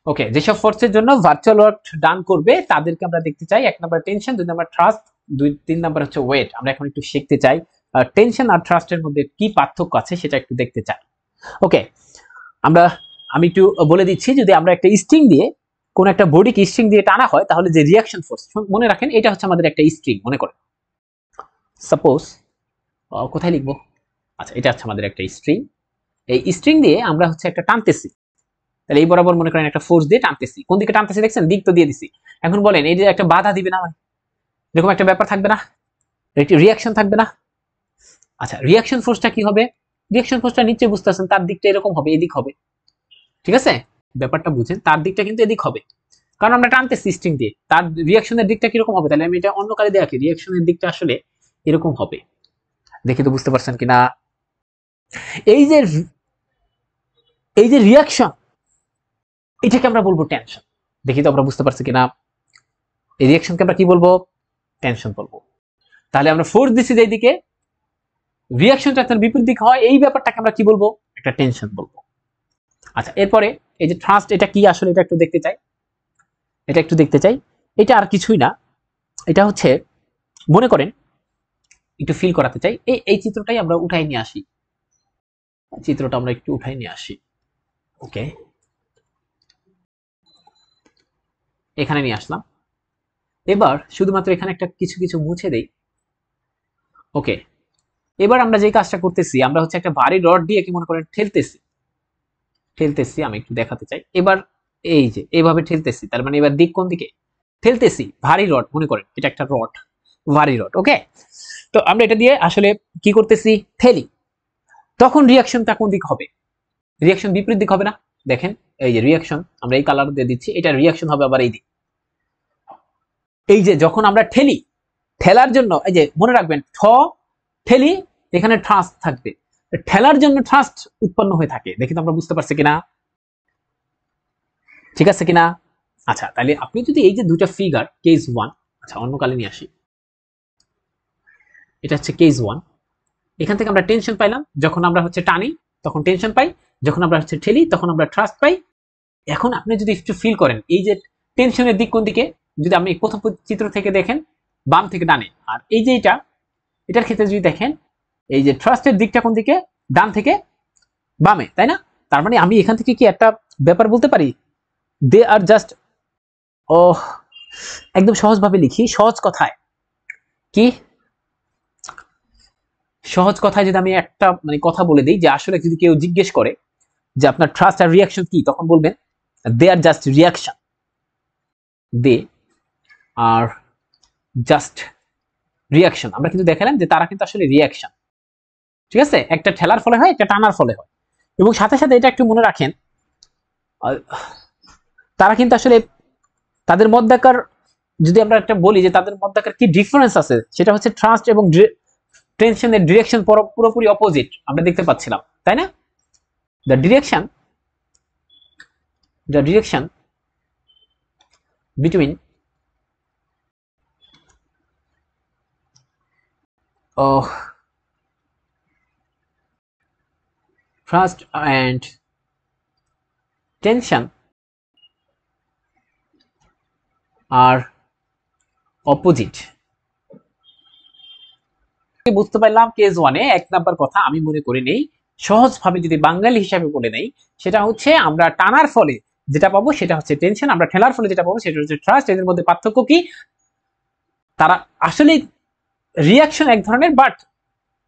ওকে, যেসব ফোর্সের জন্য ভার্চুয়াল ওয়ার্ক ডান করবে তাদেরকে আমরা দেখতে চাই। 1 number tension, 2 number thrust, 3 number হচ্ছে ওয়েট। আমরা এখন একটু শিখতে চাই টেনশন আর থ্রাস্টের মধ্যে কি পার্থক্য আছে সেটা একটু দেখতে চাই। ওকে, আমরা আমি একটু বলে দিচ্ছি, যদি আমরা একটা স্ট্রিং দিয়ে কোন একটা বডিকে স্ট্রিং দিয়ে টানা হয় তাহলে যে রিয়াকশন ফোর্স, মনে রাখেন এটা হচ্ছে আমাদের একটা স্ট্রিং মনে করেন। সাপোজ কোথায় লিখবো, আচ্ছা এটা হচ্ছে আমাদের একটা স্ট্রিং। এই স্ট্রিং দিয়ে আমরা হচ্ছে একটা টানতেছি, তাহলে এই বরাবর মনে করেন একটা ফোর্স দিয়ে টানতেছি। কোন দিকে টানতেছি দেখছেন, দিক তো দিয়ে দিছি। এখন বলেন এই যে একটা বাধা দিবে না, এরকম একটা ব্যাপার থাকবে না, একটি রিয়াকশন থাকবে না। আচ্ছা রিয়াকশন ফোর্সটা কি হবে, রিয়াকশন ফোর্সটা নিচে বুঝতেছেন, তার দিকটা এরকম হবে, এদিক হবে, ঠিক আছে, ব্যাপারটা বুঝেন, তার দিকটা কিন্তু এদিক হবে, কারণ আমরা টানতেছি স্ট্রিং দিয়ে। তার রিয়াকশনের দিকটা কিরকম হবে, তাহলে আমি এটা অন্য কালে দেখি, রিয়াকশনের দিকটা আসলে এরকম হবে। দেখি তো বুঝতে পারছেন কিনা। এই যে এই যে রিয়াকশন, এটাকে আমরা বলবো টেনশন। দেখি তো আমরা বুঝতে পারছি কিনা। এই রিয়াকশনকে আমরা কি বলবো, টেনশন বলবো। তাহলে আমরা ফোর্স দিছি যেই দিকে, রিয়াকশনটা তার বিপরীত দিক হয়, এই ব্যাপারটাকে আমরা কি বলবো, একটা টেনশন বলবো। আচ্ছা এরপরে এই যে থ্রাস্ট, এটা কি আসলে, এটা একটু দেখতে চাই, এটা একটু দেখতে চাই। এটা আর কিছুই না, এটা হচ্ছে মনে করেন একটু ফিল করাতে চাই, এই চিত্রটাই আমরা উঠাই নিয়ে আসি, চিত্রটা আমরা একটু উঠাই নিয়ে আসি। ওকে, এখানে নিয়ে আসলাম। এবার শুধুমাত্র এখানে একটা কিছু কিছু মুছে দেই। ওকে, এবার আমরা যে কাজটা করতেছি, আমরা হচ্ছে একটা ভারী রড দিয়ে কি মনে করেন ঠেলতেছি, ঠেলতেছি, আমি একটু দেখাতে চাই। এবার এই যে এইভাবে ঠেলতেছি, তার মানে এবার দিক কোন দিকে, ঠেলতেছি ভারী রড, মনে করেন এটা একটা রড, ভারী রড। ওকে, তো আমরা এটা দিয়ে আসলে কি করতেছি, ঠেলি, তখন রিয়াকশনটা কোন দিক হবে, রিয়াকশন বিপরীত দিক হবে না। দেখেন এই যে রিয়াকশন আমরা এই কালার দিয়ে দিচ্ছি, এটা রিয়াকশন হবে আবার এই দিক। এই যে যখন আমরা ঠেলি, ঠেলার জন্য এই যে মনে রাখবেন ঠেলি, এখানে থ্রাস্ট থাকবে, ঠেলার জন্য থ্রাস্ট উৎপন্ন হয়ে থাকে। দেখি তো আমরা বুঝতে পারছি কিনা, ঠিক আছে কিনা। আচ্ছা তাহলে আপনি যদি এই যে দুইটা ফিগার কেস 1, আচ্ছা অন্য কালে নিয়ে আসি, এটা হচ্ছে কেস 1, এখান থেকে আমরা টেনশন পাইলাম, যখন আমরা হচ্ছে টানি তখন টেনশন পাই, যখন আমরা হচ্ছে ঠেলি তখন আমরা থ্রাস্ট পাই। এখন আপনি যদি একটু ফিল করেন এই যে টেনশনের দিক কোন দিকে, যদি আপনি প্রথম চিত্র থেকে দেখেন বাম থেকে ডানে, আর এই যে এটার ক্ষেত্রে যদি দেখেন এই যে থ্রাস্টের দিকটা কোন দিকে, ডান থেকে বামে, তাই না। তার মানে আমি এখান থেকে কি একটা ব্যাপার বলতে পারি, দে আর জাস্ট, ও একদম সহজভাবে লিখি, সহজ কথায় কি, সহজ কথায় যদি আমি একটা মানে কথা বলে দিই, যে আসলে যদি কেউ জিজ্ঞেস করে যে আপনার ট্রাস্ট আর রিয়াকশন কি, তখন বলবেন দে আর জাস্ট রিয়াকশন, দে আর জাস্ট রিয়াকশন। আমরা কিন্তু দেখালাম যে তারা কিন্তু আসলে রিয়াকশন, ঠিক আছে, একটা ঠেলার ফলে হয়, একটা টানার ফলে হয়। এবং সাথে সাথে এটা একটু মনে রাখেন, তারা কিন্তু আসলে তাদের মধ্যকার, যদি আমরা একটা বলি যে তাদের মধ্যকার কি ডিফারেন্স আছে, সেটা হচ্ছে ট্রাস্ট এবং টেনশনের ডিরেকশন পুরোপুরি অপোজিট আমরা দেখতে পাচ্ছিলাম, তাই না। The direction between thrust and tension আর অপোজিট। বুঝতে পারলাম কেস 1 এ 1 নাম্বার কথা আমি মনে করি নেই, সহজভাবে যদি বাঙালি হিসাবে বলে নেই, সেটা হচ্ছে আমরা টানার ফলে যেটা পাবো সেটা হচ্ছে টেনশন, আমরা ঠেলার ফলে যেটা পাবো সেটা হচ্ছে ট্রাস্ট। এদের মধ্যে পার্থক্য কি, তারা আসলে রিয়াকশন এক ধরনের, বাট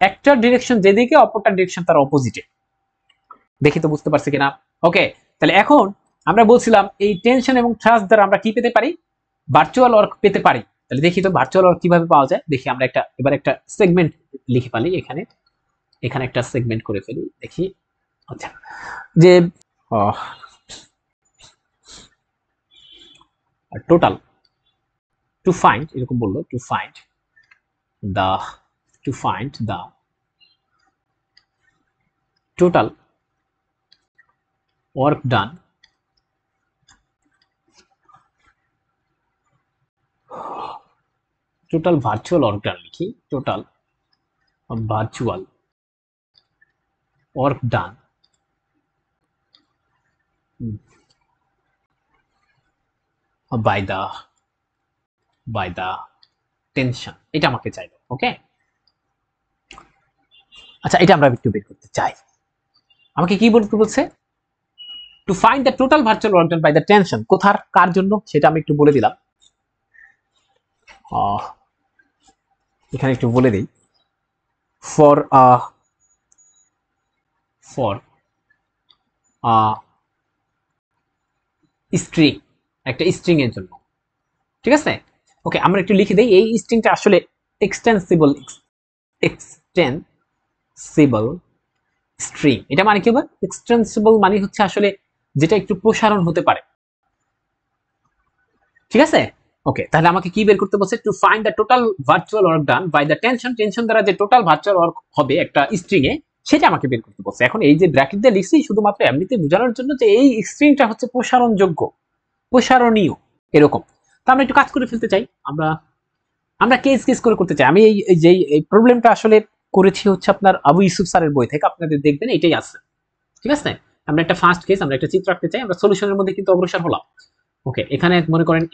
একটা ডিরেকশন যেদিকে, অপরটা ডিরেকশন তার অপোজিটে। দেখি তো বুঝতে পারছি কিনা। ওকে, তাহলে এখন আমরা বলছিলাম এই টেনশন এবং ট্রাস্ট দ্বারা আমরা কি পেতে পারি, ভার্চুয়াল ওয়ার্ক পেতে পারি। তাহলে দেখি তো ভার্চুয়াল ওয়ার্ক কিভাবে পাওয়া যায়। দেখি আমরা এবার একটা সেগমেন্ট লিখে পারি, এখানে একটা সেগমেন্ট করে ফেলি, দেখি। আচ্ছা, যে টোটাল টু ফাইন্ড, এরকম বললো, to find the total work done total virtual work done, লিখি total virtual work done by the tension, এটা আমাকে চাইবে। ওকে, আচ্ছা এটা আমরা একটু বের করতে চাই। আমাকে কি বলতে বলছে, to find the total virtual work done by the tension, কোথার কার জন্য সেটা আমি একটু বলে দিলাম। এখানে একটু বলে দিই, ফর ফর স্ট্রিং, একটা স্ট্রিং এর জন্য, ঠিক আছে। ওকে, আমরা একটু লিখে দেই, এই স্ট্রিংটা আসলে এক্সটেন্সিবল এক্সটেন্সিবল স্ট্রিং। এটা মানে কি হবে? এক্সটেন্সিবল মানে হচ্ছে আসলে যেটা একটু প্রসারণ হতে পারে, ঠিক আছে। ওকে, তাহলে আমাকে কি বের করতে বলছে? To find the total virtual work done by the tension, tension দ্বারা যে টোটাল ভার্চুয়াল ওয়ার্ক হবে একটা স্ট্রিং এ, সেটা আমাকে বের করতে বলছে। এখন এই যে ব্র্যাকেট দিয়ে লিখছি শুধুমাত্র এমনিতে বোঝানোর জন্য যে এই স্ট্রিংটা হচ্ছে প্রসারণযোগ্য, প্রসারণীয়, এরকম। তো আমরা একটু কাজ করে ফেলতে চাই, আমরা আমরা কেস কেস করে করতে চাই। আমি এই যে এই প্রবলেমটা আসলে করেছি হচ্ছে আপনার আবু ইউসুফ স্যারের বই থেকে, আপনাদের দেখবেন এটাই আছে, ঠিক আছে। আমরা একটা ফার্স্ট কেস, আমরা একটা চিত্র আঁকতে চাই, আমরা সলিউশনের মধ্যে কিন্তু অগ্রসর হলাম। ওকে, এখানে মনে করেন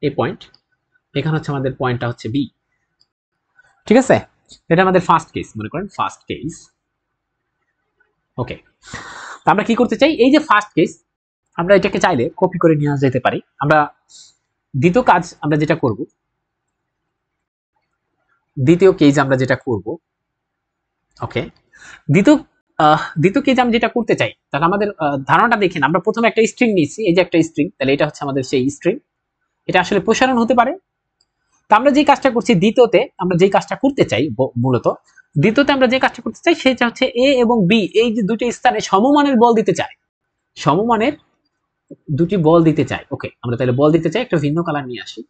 এ পয়েন্ট, এখানে হচ্ছে আমাদের পয়েন্টটা হচ্ছে বি, ঠিক আছে। এটা আমাদের ফার্স্ট কেস, মনে করেন ফার্স্ট কেস। ওকে, আমরা কি করতে চাই? এই যে ফার্স্ট কেস, আমরা এটাকে চাইলে কপি করে নিয়ে যেতে পারি। আমরা দ্বিতীয় কাজ আমরা যেটা করব, দ্বিতীয় কেজ আমরা যেটা করব, ওকে, দ্বিতীয় কেজ আমি যেটা করতে চাই, তাহলে আমাদের ধারণাটা দেখেন, আমরা প্রথমে একটা স্ট্রিং নিয়েছি, এই যে একটা স্ট্রিং, তাহলে এটা হচ্ছে আমাদের সেই স্ট্রিং, এটা আসলে প্রসারণ হতে পারে। তো আমরা যে কাজটা করছি দ্বিতীয়তে, আমরা যে কাজটা করতে চাই মূলত দ্বিতীয়তে আমরা যে কাজটা করতে চাই সেটা হচ্ছে এ এবং বি, এই যে দুটি স্থানে সমমানের বল দিতে চাই, সমমানের দুটি বল দিতে চাই। ওকে, আমরা তাহলে বল দিতে চাই, একটা ভিন্ন কালার নিয়ে আসি,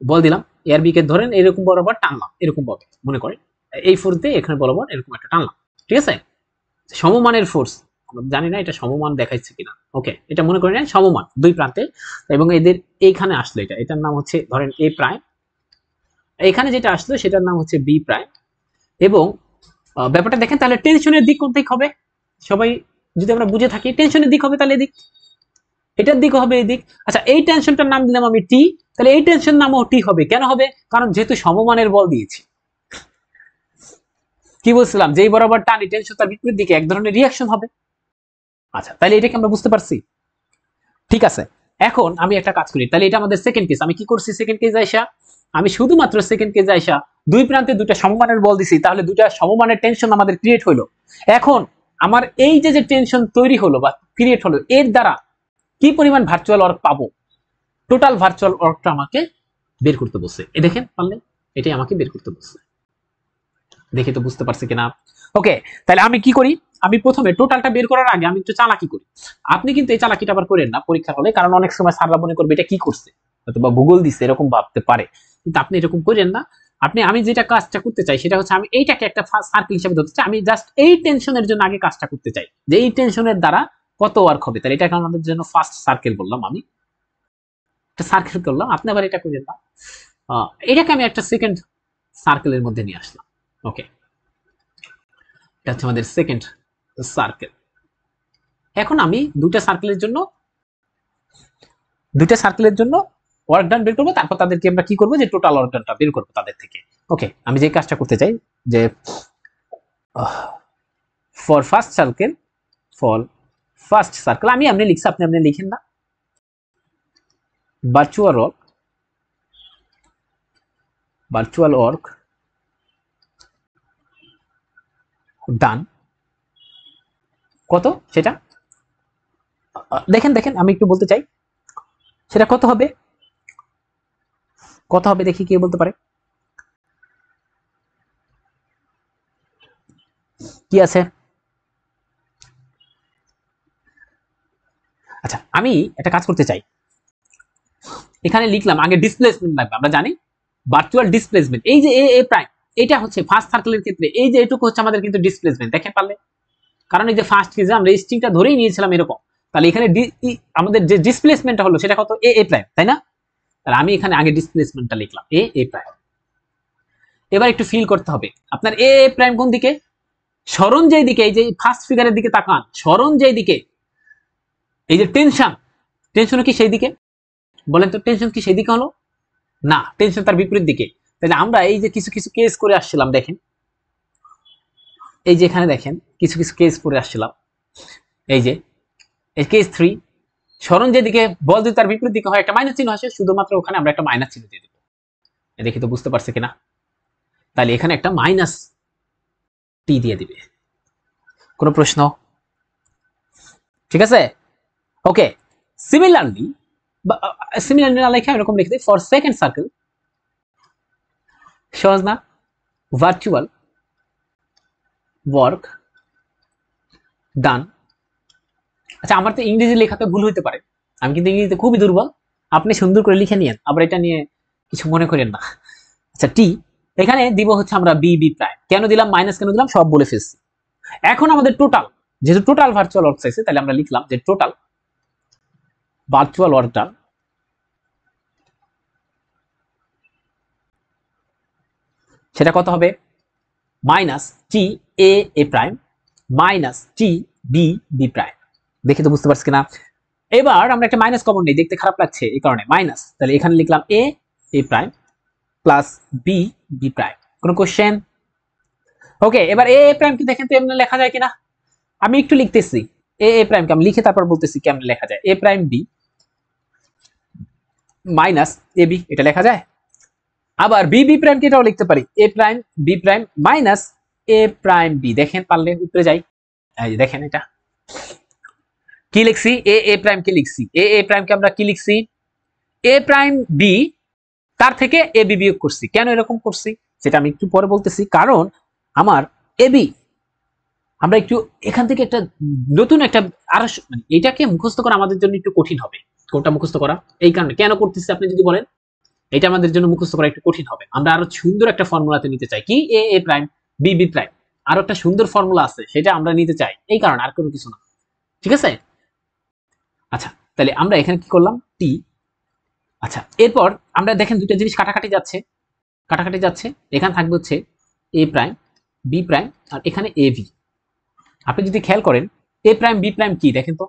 বল দিলাম, এর বি কে ধরেন এরকম বরাবর টানলাম, এরকম ভাবে মনে করেন এই ফোর্স দিয়ে এখানে বরাবর এরকম একটা টানলাম, ঠিক আছে। সমমানের ফোর্স, আমরা জানি না এটা সমমান দেখাইছে কিনা। ওকে, এটা মনে করেন সমমান দুই প্রান্তে, এবং এদের এইখানে আসলো, এটার নাম হচ্ছে ধরেন এ প্রাইম, এখানে যেটা আসলো সেটার নাম হচ্ছে বি প্রাইম। এবং ব্যাপারটা দেখেন, তাহলে টেনশনের দিক কোন দিক হবে? সবাই যদি আমরা বুঝে থাকি, টেনশনের দিক হবে তাহলে এদিক, এটার দিক হবে এই দিক। আচ্ছা, এই টেনশনটার নাম দিলাম আমি টি, তাহলে এই টেনশন নামও টি হবে। কেন হবে? কারণ যেহেতু সমমানের বল দিয়েছি। কি বলছিলাম? যেই বরাবর টানি টেনশন তার বিপরীত দিকে এক ধরনের রিয়াকশন হবে। আচ্ছা, তাহলে এটাকে আমরা বুঝতে পারছি, ঠিক আছে। এখন আমি একটা কাজ করি, তাহলে এটা আমাদের সেকেন্ড কেস। আমি কি করছি সেকেন্ড কেস আইসা? আমি শুধুমাত্র সেকেন্ড কেস আইসা দুই প্রান্তে দুইটা সমমানের বল দিছি, তাহলে দুইটা সমমানের টেনশন আমাদের ক্রিয়েট হলো। এখন আমার এই যে যে টেনশন তৈরি হলো বা ক্রিয়েট হলো, এর দ্বারা কি পরিমাণ ভার্চুয়াল ওয়ার্ক পাবো, টোটাল ভার্চুয়াল ওয়ার্কটা আমাকে বের করতে বলছে। এ দেখেন পারলে, এটাই আমাকে বের করতে বলছে। দেখে তো বুঝতে পারছি কিনা? ওকে, তাহলে আমি কি করি? আমি প্রথমে টোটালটা বের করার আগে আমি একটু চালাকি করি। আপনি কিন্তু এই চালাকিটা আবার করেন না পরীক্ষার হলে, কারণ অনেক সময় স্যাররা মনে করবে এটা কি করছে, অথবা ভূগোল দিচ্ছে, এরকম ভাবতে পারে। কিন্তু আপনি এরকম করেন না। আমি যেটা কাজটা করতে চাই সেটা হচ্ছে আমি এইটাকে একটা সার্কেল হিসেবে ধরতে চাই। আমি জাস্ট এই টেনশনের জন্য আগে কাজটা করতে চাই, যে এই টেনশনের দ্বারা কত ওয়ার্ক হবে। তাহলে এটাকে আমাদের জন্য ফার্স্ট সার্কেল বললাম, আমি একটা সার্কেল করলাম। আপনি আবার এটা করেন না, এটাকে আমি একটা সেকেন্ড সার্কেলের মধ্যে নিয়ে আসলাম। ওকে, এটা হচ্ছে আমাদের সেকেন্ড সার্কেল। এখন আমি দুইটা সার্কেলের জন্য ওয়ার্ক ডান বের করবো, তারপর তাদেরকে আমরা কি করবো, যে টোটাল ওয়ার্ক ডানটা বের করবো তাদের থেকে। ওকে, আমি যে কাজটা করতে চাই, যে ফর ফার্স্ট সার্কেল আমি এমনি লিখছি, আপনি এমনি লিখেন না। ভার্চুয়াল ওয়ার্ক ডান কত, সেটা দেখেন আমি একটু বলতে চাই, সেটা কত হবে দেখি কে বলতে পারে, কি আছে? আচ্ছা, আমি একটা কাজ করতে চাই, এখানে লিখলাম আগে ডিসপ্লেসমেন্ট লাগবে। আমরা জানি ভার্চুয়াল ডিসপ্লেসমেন্ট, এই যে এ প্রাইম, এটা হচ্ছে ফার্স্ট সার্কেলের ক্ষেত্রে এই যে এটুকু হচ্ছে আমাদের কিন্তু ডিসপ্লেসমেন্ট, দেখেন পারলে। কারণ এই যে ফার্স্ট কেসে আমরা এই স্ট্রিংটা ধরেই নিয়েছিলাম এরকম, তাহলে এখানে আমাদের যে ডিসপ্লেসমেন্টটা হলো সেটা কত, এ প্রাইম, তাই না? তাহলে আমি এখানে আগে ডিসপ্লেসমেন্টটা লিখলাম এ প্রাইম। এবার একটু ফিল করতে হবে, আপনার এ প্রাইম কোন দিকে? সরণ যেই দিকে, এই যে ফার্স্ট ফিগারের দিকে তাকান, সরণ যেই দিকে, এই যে টেনশন কি সেই দিকে? বলেন তো, টেনশন কি সেই দিকে হলো? না, টেনশন তার বিপরীত দিকে। তাহলে আমরা এই যে কিছু কিছু কেস করে আসছিলাম, দেখেন এই যে এখানে দেখেন কিছু কিছু কেস করে আসছিলাম, এই যে কেস 3 সরণ যেদিকে বল যদি তার বিপরীত দিকে হয় একটা মাইনাস চিহ্ন আসে, শুধুমাত্র ওখানে আমরা একটা মাইনাস চিহ্ন দিয়ে দেব। দেখি তো বুঝতে পারছে কিনা। তাহলে এখানে একটা মাইনাস টি দিয়ে দিবে। কোনো প্রশ্ন? ঠিক আছে, ওকে। সিমিলারলি না লেখা এরকম লিখে দিই, ফর সেকেন্ড সার্কেল, সহজ না? ভার্চুয়াল ওয়ার্ক ডান। আচ্ছা, আমার তো ইংরেজি লেখাতে ভুল হইতে পারে, আমি কিন্তু ইংরেজিতে খুবই দুর্বল, আপনি সুন্দর করে লিখে নিয়েন, আবার এটা নিয়ে কিছু মনে করেন না। আচ্ছা, টি এখানে দিব হচ্ছে আমরা বি বি প্রাইম। কেন দিলাম, মাইনাস কেন দিলাম, সব বলে ফেলছি। এখন আমাদের টোটাল, যেহেতু টোটাল ভার্চুয়াল ওয়ার্ক চাইছে, তাহলে আমরা লিখলাম যে টোটাল ভার্চুয়াল ওয়ার্ক ডান সেটা কত হবে, minus T A A prime minus T B B prime. দেখি তো বুঝতে পারছি কিনা। এবার আমরা একটা মাইনাস কমন নেই, দেখতে খারাপ লাগছে এই কারণে মাইনাস, তাহলে এখানে লিখলাম A A prime plus B B prime. কোনো কোশ্চেন? ওকে, এবার এ প্রাইম কি দেখেন তো এমনি লেখা যায় কিনা। আমি একটু লিখতেছি এ প্রাইম কে, আমি লিখে তারপর বলতেছি কেমন লেখা যায়। এ prime B minus A B, এটা লেখা যায়। আবার বি বি প্রাইম কে এটাও লিখতে পারি, এ প্রাইম বি প্রাইম মাইনাস এ প্রাইম বি। দেখেন পারলে উপরে যাই, এই যে দেখেন এটা কি লিখছি, এ প্রাইম কে লিখছি, এ প্রাইম কে আমরা কি লিখছি, এ প্রাইম বি, তার থেকে এ বি বিয়োগ করছি। কেন এরকম করছি সেটা আমি একটু পরে বলতেছি, কারণ আমার এ বি আমরা একটু এখান থেকে একটা নতুন একটা আরো মানে এটাকে মুখস্থ করা আমাদের জন্য একটু কঠিন হবে। কোনটা মুখস্থ করা? এই কারণে কেন করতেছি আপনি যদি বলেন, এটা আমাদের জন্য মুখস্থ করা একটু কঠিন হবে। আমরা আরো সুন্দর একটা ফর্মুলাতে নিতে চাই, কি এ প্রাইম বি বি প্রাইম, আরো একটা সুন্দর ফর্মুলা আছে সেটা আমরা নিতে চাই, এই কারণে, আর কোনো কিছু না। ঠিক আছে, আচ্ছা তাহলে আমরা এখানে কি করলাম, টি। আচ্ছা, এরপর আমরা দেখেন দুটো জিনিস কাটাকাটি যাচ্ছে, কাটাকাটি যাচ্ছে, এখানে থাকবে হচ্ছে এ প্রাইম বি প্রাইম আর এখানে এ ভি। আপনি যদি খেয়াল করেন এ প্রাইম বি প্রাইম কি দেখেন তো,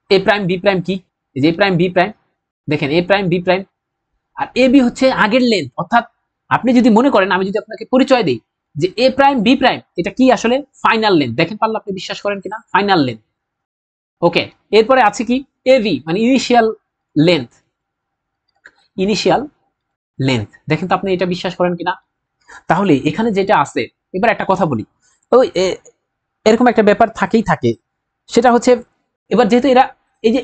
এ প্রাইম বি প্রাইম কি, এই যে এ প্রাইম বি প্রাইম, দেখেন এ prime B prime, R A B হচ্ছে আগের লেন্থ। অর্থাৎ আপনি যদি মনে করেন, আমি যদি আপনাকে পরিচয় দিই যে এ প্রাইম বি প্রাইম এটা কি আসলে ফাইনাল লেন্থ, দেখেন পারলে আপনি বিশ্বাস করেন কিনা, ফাইনাল লেন্থ। ওকে, এরপরে আছে কি এভি মানে ইনিশিয়াল লেন্থ, ইনিশিয়াল লেন্থ, দেখেন তো আপনি এটা বিশ্বাস করেন কিনা। তাহলে এখানে যেটা আছে, এবার একটা কথা বলি, ওই এরকম একটা ব্যাপার থাকেই থাকে, সেটা হচ্ছে এবার যেহেতু এরা এই যে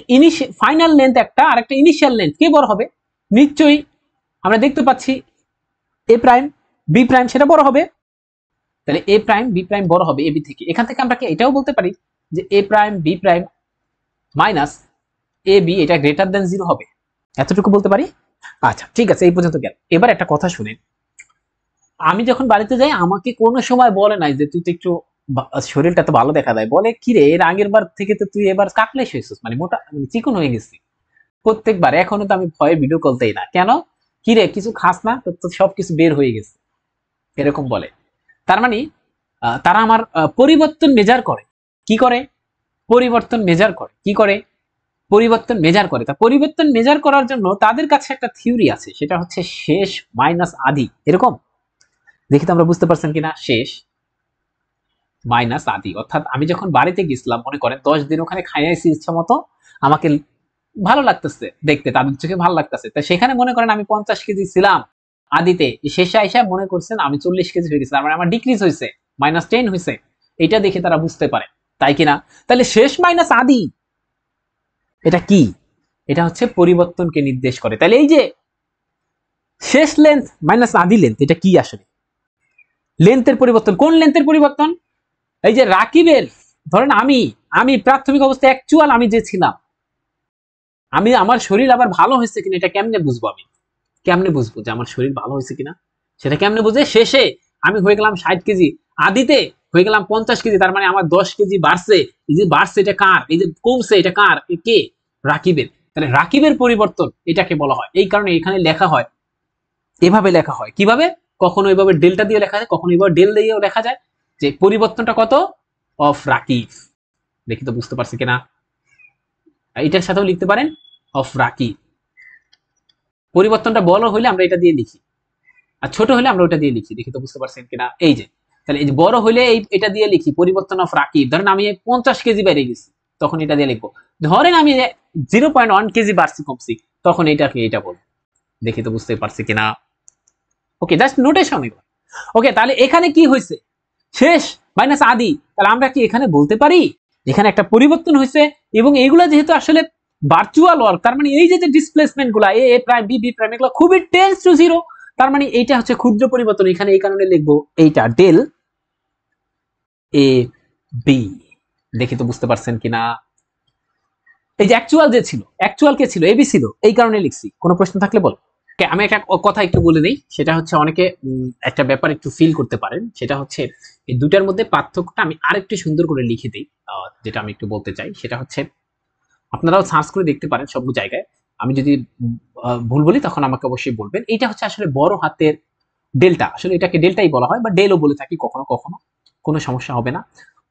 ফাইনাল লেন্থ একটা আর একটা ইনিশিয়াল লেন্থ, কে বড় হবে? নিশ্চয়ই আমরা দেখতে পাচ্ছি এ প্রাইম বি প্রাইম সেটা বড় হবে, তাহলে এ প্রাইম বি প্রাইম বড় হবে এ বি থেকে। এখান থেকে আমরা কি এটাও বলতে পারি যে এ prime B prime minus A B এটা গ্রেটার দেন 0 হবে, এতটুকু বলতে পারি। আচ্ছা ঠিক আছে, এই পর্যন্ত গেল। এবার একটা কথা শুনেন, আমি যখন বাড়িতে যাই আমাকে কোনো সময় বলে নাই যে তুই তো একটু শরীরটা তো ভালো দেখা যায়, বলে কি রে এর আগের বার থেকে তো তুই এবার কাটলেস হয়েছিস, মানে মোটা চিকন হয়ে গেছি প্রত্যেকবার। এখনো তো আমি ভয়ে ভিডিও করতেই না, কেন কি রে কিছু খাস না তো, সবকিছু বের হয়ে গেছে এরকম বলে। তার মানে তারা আমার পরিবর্তন মেজার করে, কি করে পরিবর্তন মেজার করে, কি করে পরিবর্তন মেজার করে। তা পরিবর্তন মেজার করার জন্য তাদের কাছে একটা থিওরি আছে, সেটা হচ্ছে শেষ মাইনাস আদি, এরকম। দেখি তো আমরা বুঝতে পারছেন কিনা, শেষ মাইনাস আদি। অর্থাৎ আমি যখন বাড়িতে গেছিলাম, মনে করেন 10 দিন ওখানে খাইয়াছি ইচ্ছা মতো, আমাকে ভালো লাগতেছে দেখতে, তাদের চোখে ভালো লাগতেছে, তা সেখানে মনে করেন আমি 50 কেজি ছিলাম আদিতে, শেষে আইসা মনে করছেন আমি 40 কেজি হয়ে গেছি, মানে আমার ডিক্রিজ হয়েছে, -10 হয়েছে, এটা দেখে তারা বুঝতে পারে, তাই কিনা? তাহলে শেষ মাইনাস আদি এটা কি? এটা হচ্ছে পরিবর্তনকে নির্দেশ করে। তাহলে এই যে শেষ লেন্থ মাইনাস আদি লেন্থ, এটা কি আসলে? লেন্থের পরিবর্তন। কোন লেন্থের পরিবর্তন? এই যে রাকিবের, ধরেন আমি প্রাথমিক অবস্থায় অ্যাকচুয়াল আমি যে ছিলাম, আমি আমার শরীর আবার ভালো হয়েছে কিনা এটা কেমনে বুঝবো? আমি কেমনে বুঝবো যে আমার শরীর ভালো হয়েছে কিনা? সেটা কেমনে বুঝে? শেষে আমি হয়ে গেলাম 60 কেজি, আদিতে হয়ে গেলাম 50 কেজি, তার মানে আমার 10 কেজি বাড়ছে। এই যে বাড়ছে এটা কার? এই যে কমছে এটা কার? কে? রাকিবের। তাহলে রাকিবের পরিবর্তন এটাকে বলা হয়। এই কারণে এখানে লেখা হয়, এভাবে লেখা হয়। কিভাবে? কখনো এভাবে ডেল্টা দিয়ে লেখা যায়, কখনো এভাবে ডেল দিয়েও লেখা যায়, যে পরিবর্তনটা কত অফ রাকিব। দেখি তো বুঝতে পারছি কিনা। এটার সাথেও লিখতে পারেন অফ রাকিব। পরিবর্তনটা বড় হইলে আমরা এটা দিয়ে লিখি, আর ছোট হলে আমরা ওটা দিয়ে লিখি। দেখি তো বুঝতে পারছেন কিনা। এই যে তাহলে এই যে বড় হইলে এটা দিয়ে লিখি পরিবর্তন অফ রাকিব। ধরেন আমি 50 কেজি বেড়ে গেছি, তখন এটা দিয়ে লিখবো। ধরেন আমি 0.1 কেজি বাড়ছি কমছি, তখন এটাকে এটা বলবো। দেখি তো বুঝতে পারছি কিনা। ওকে, জাস্ট নোটেশন। ওকে, তাহলে এখানে কি হয়েছে, শেষ মাইনাস আদি, তাহলে আমরা কি এখানে বলতে পারি এখানে একটা পরিবর্তন হয়েছে, এবং এইগুলা যেহেতু আসলে ভার্চুয়াল ওয়ার্ক, তার মানে এই যে ডিসপ্লেসমেন্ট গুলা এ প্রাইম বি প্রাইম এগুলো খুবই টেন্স টু জিরো, তার মানে এইটা হচ্ছে ক্ষুদ্র পরিবর্তন। এখানে এই কারণে লিখবো এইটা ডেল এ বি। দেখি তো বুঝতে পারছেন কিনা। এই যে অ্যাকচুয়াল যে ছিল, অ্যাকচুয়াল কে ছিল, এবি ছিল, এই কারণে লিখছি। কোনো প্রশ্ন থাকলে বল। আমি একটা কথা একটু বলে নেই, সেটা হচ্ছে অনেকে একটা ব্যাপার একটু ফিল করতে পারেন, সেটা হচ্ছে এই দুটার মধ্যে পার্থক্যটা আমি আরেকটু সুন্দর করে লিখে দিই। যেটা আমি একটু বলতে চাই সেটা হচ্ছে, আপনারাও সার্চ করে দেখতে পারেন সব জায়গায়, আমি যদি ভুল বলি তখন আমাকে অবশ্যই বলবেন। এটা হচ্ছে আসলে বড় হাতের ডেল্টা, আসলে এটাকে ডেল্টাই বলা হয় বা ডেলও বলে থাকি কখনো কখনো, কোনো সমস্যা হবে না।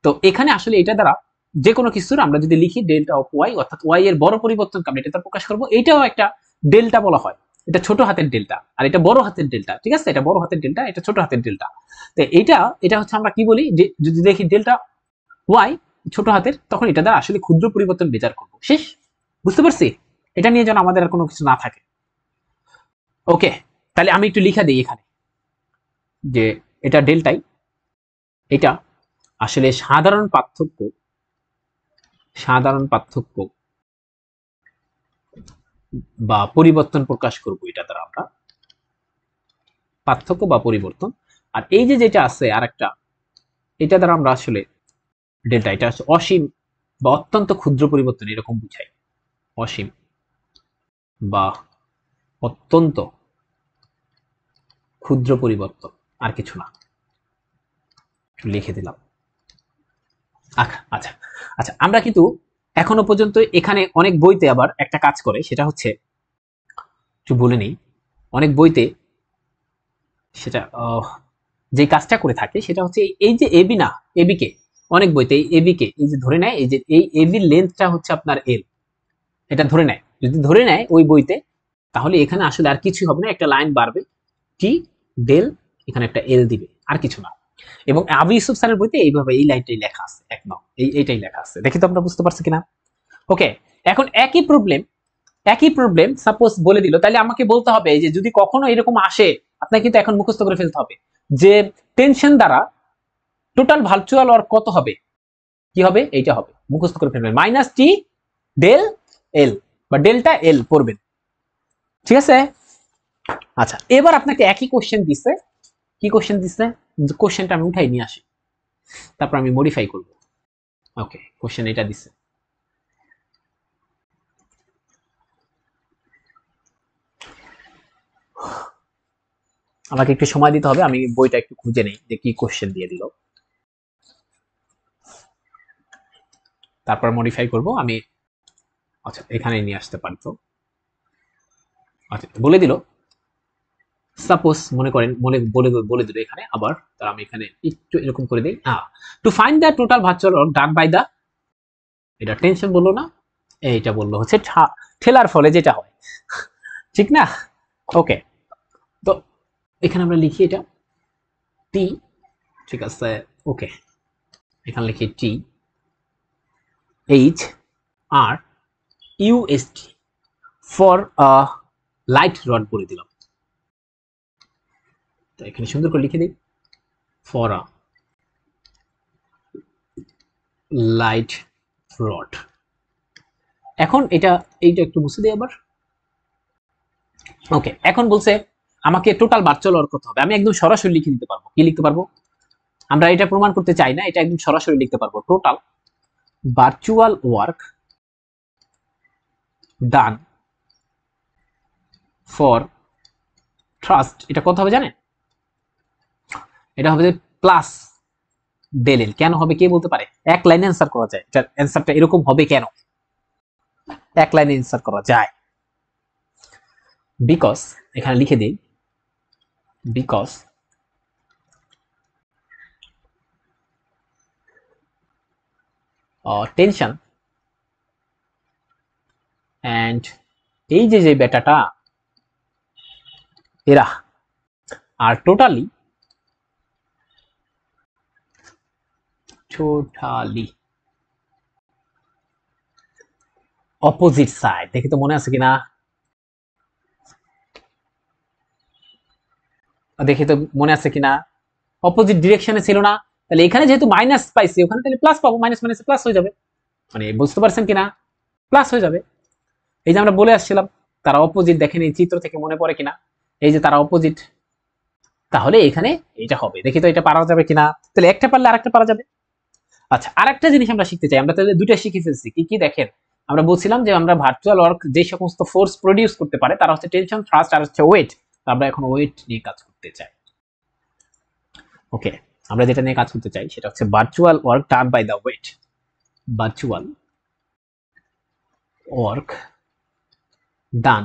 তো এখানে আসলে এটা দ্বারা যে কোনো কিছুর আমরা যদি লিখি ডেল্টা অফ ওয়াই, অর্থাৎ ওয়াই এর বড় পরিবর্তনকে আমরা এটা দ্বারা প্রকাশ করবো, এটাও একটা ডেল্টা বলা হয়। এটা ছোট হাতের ডেল্টা আর এটা বড় হাতের ডেল্টা, ঠিক আছে, এটা বড় হাতের ডেল্টা, এটা ছোট হাতের ডেল্টা। তো এটা হচ্ছে আমরা কি বলি, যে যদি দেখি ডেল্টা ওয়াই ছোট হাতের, তখন এটা দ্বারা আসলে ক্ষুদ্র পরিবর্তন বিচার করবো। শেষ, বুঝতে পারছি। এটা নিয়ে যেন আমাদের আর কোনো কিছু না থাকে। ওকে, তাহলে আমি একটু লিখা দিই এখানে যে এটা ডেল্টাই, এটা আসলে সাধারণ পার্থক্য বা পরিবর্তন প্রকাশ করব এটা দ্বারা আমরা, পার্থক্য বা পরিবর্তন। আর এই যে যেটা আছে আরেকটা, এটা দ্বারা আমরা আসলে ডেল্টা, এটা হচ্ছে অসীম বা অত্যন্ত ক্ষুদ্র পরিবর্তন, এরকম বুঝাই। অসীম বা অত্যন্ত ক্ষুদ্র পরিবর্তন, আর কিছু না, লিখে দিলাম। আচ্ছা আচ্ছা, আমরা কিন্তু এখনো পর্যন্ত এখানে অনেক বইতে আবার একটা কাজ করে, সেটা হচ্ছে একটু বলে নেই, অনেক বইতে সেটা যে কাজটা করে থাকে সেটা হচ্ছে এই যে এবি না, এবি কে অনেক বইতে এই এবি কে এই যে ধরে নেয়, এই যে এই এবি লেন্থটা হচ্ছে আপনার এল, এটা ধরে নেয়। যদি ধরে নেয় ওই বইতে, তাহলে এখানে আসলে আর কিছু হবে না, একটা লাইন বাড়বে টি ডেল, এখানে একটা এল দিবে, আর কিছু না। এবং আবু ইউসুফ স্যারের বইতে এইভাবে এই লাইনটাই লেখা আছে, একদম এইটাই লেখা আছে। দেখি তো আমরা বুঝতে পারছি কিনা। ওকে, এখন একই প্রবলেম সাপোজ বলে দিল, তাহলে আমাকে বলতে হবে যে যদি কখনো এরকম আসে, আপনাকে কিন্তু এখন মুখস্থ করে ফেলতে হবে যে টেনশন দ্বারা টোটাল ভার্চুয়াল ওয়ার্ক কত হবে, কি হবে, এইটা হবে, মুখস্থ করে ফেলবেন, মাইনাস টি ডেল এল বা ডেল্টা এল পড়বেন, ঠিক আছে। আচ্ছা, এবার আপনাকে একই কোশ্চেন দিছে, কি কোশ্চেন দিছে, কোশ্চেনটা আমি উঠাই নিয়ে আসি, তারপর আমি মডিফাই করব। ওকে, কোশ্চেন এটা দিছে, আমাকে একটু সময় দিতে হবে, আমি বইটা একটু খুঁজে নেই যে কি কোশ্চেন দিয়ে দিল, তারপর মডিফাই করব আমি। আচ্ছা, এখানে নিয়ে আসতে পারি তো। আচ্ছা, বলে দিল, সাপোজ মনে করেন বলে দিল এখানে আবার, তার আমি এখানে একটু এরকম করে দিই, to find the total virtual work done by the, এটা টেনশন বললো না, এইটা বললো হচ্ছে ঠেলার ফলে যেটা হয়, ঠিক না। ওকে, তো এখানে আমরা লিখি এটা টি, ঠিক আছে। ওকে, এখানে লিখি T H R UST for light rod বলে দিলাম। তো এখানে সুন্দর করে লিখে দিই, ফর লাইট রড। এখন এইটা একটু বুঝতে দিই আবার। ওকে, এখন বলছে আমাকে টোটাল ভার্চুয়াল ওয়ার্ক করতে হবে, আমি একদম সরাসরি লিখে দিতে পারবো। কি লিখতে পারবো, আমরা এটা প্রমাণ করতে চাই না, এটা একদম সরাসরি লিখতে পারবো, total virtual work done for trust, এটা কত হবে জানেন, এটা হবে প্লাস ডেল এল। কেন হবে কে বলতে পারে, এক লাইনে অ্যান্সার করা যায়, এটার অ্যান্সারটা এরকম হবে কেন, এক লাইনে অ্যান্সার করা যায়, বিকজ এখানে লিখে দিই, বিকজ টেনশন অ্যান্ড এই যে বেটাটা এরা আর টোটালি অপোজিট সাইড, দেখি তো মনে আছে কিনা, দেখি তো মনে আছে কিনা, অপোজিট ডিরেকশনে ছিল না, তাহলে এখানে যেহেতু মাইনাস পাইছি ওখানে তাহলে প্লাস পাবো, মাইনাস মাইনাস প্লাস হয়ে যাবে, মানে বুঝতে পারছেন কিনা, প্লাস হয়ে যাবে। এই যে আমরা বলে আসছিলাম তারা অপোজিট, দেখেন এই চিত্র থেকে মনে পড়ে কিনা, এই যে তারা অপোজিট, তাহলে এখানে এটা হবে, দেখি তো এটা পারা যাবে কিনা, তাহলে একটা পারলে আরেকটা পারা যাবে। আচ্ছা, আরেকটা জিনিস আমরা শিখতে চাই, আমরা তাহলে দুইটা শিখে ফেলছি, কি কি দেখেন, আমরা বলছিলাম যে আমরা ভার্চুয়াল ওয়ার্ক যে সমস্ত ফোর্স প্রডিউস করতে পারে তারা হচ্ছে টেনশন, থ্রাস্ট আর হচ্ছে ওয়েট। আমরা এখন ওয়েট নিয়ে কাজ করতে চাই। ওকে, আমরা যেটা নিয়ে কাজ করতে চাই সেটা হচ্ছে virtual work done by the weight, virtual work done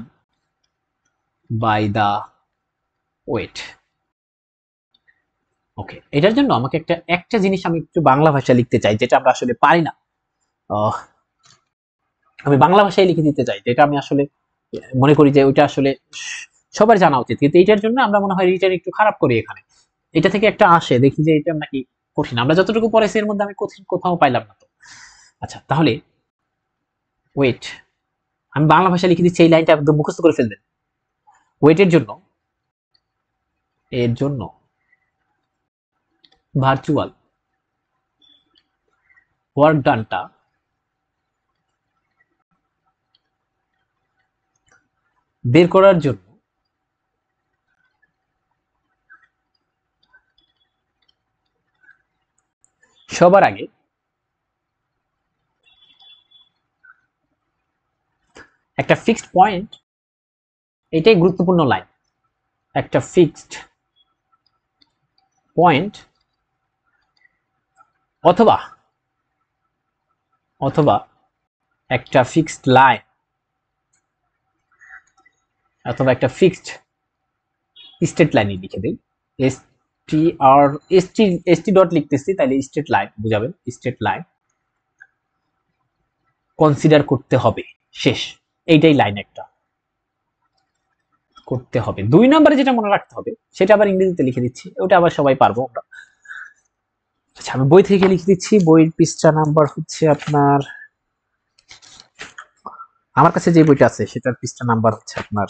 by the weight. Okay, এটার জন্য আমাকে একটা একটা জিনিস আমি একটু বাংলা ভাষায় লিখতে চাই, যেটা আমরা আসলে পারি না। আমি বাংলা ভাষায় লিখে দিতে চাই, যেটা আমি আসলে মনে করি যে ওইটা আসলে সবার জানা উচিত, কিন্তু এইটার জন্য আমরা মনে হয় রিটার্ন একটু খারাপ করি এখানে, এটা থেকে একটা আসে দেখি যে এটা নাকি কঠিন, আমরা যতটুকু পড়েছি এর মধ্যে আমি কঠিন কোথাও পাইলাম না তো। আচ্ছা, তাহলে ওয়েট আমি বাংলা ভাষায় লিখে দিচ্ছি, এই লাইনটা একদম মুখস্থ করে ফেলবেন। ওয়েটের জন্য, এর জন্য ভার্চুয়াল ওয়ার্ক ডানটা বের করার জন্য সবার আগে একটা ফিক্সড পয়েন্ট, এটাই গুরুত্বপূর্ণ লাইন, একটা ফিক্সড পয়েন্ট অথবা অথবা একটা ফিক্সড লাইন অথবা একটা ফিক্সড স্ট্রেট লাইন লিখে দেই, S T R S T dot লিখতেছি তাহলে স্ট্রেট লাইন বুঝাবেন, স্ট্রেট লাইন কনসিডার করতে হবে, শেষ, এইটাই লাইন একটা করতে হবে। দুই নম্বরে যেটা মনে রাখতে হবে সেটা আবার ইংরেজিতে লিখে দিচ্ছি, ওটা আবার সবাই পারবো আমরা। আচ্ছা, আমি বই থেকে লিখে দিচ্ছি, বইয়ের পৃষ্ঠা নাম্বার হচ্ছে আপনার, আমার কাছে যে বইটা আছে সেটার পৃষ্ঠা নাম্বার হচ্ছে আপনার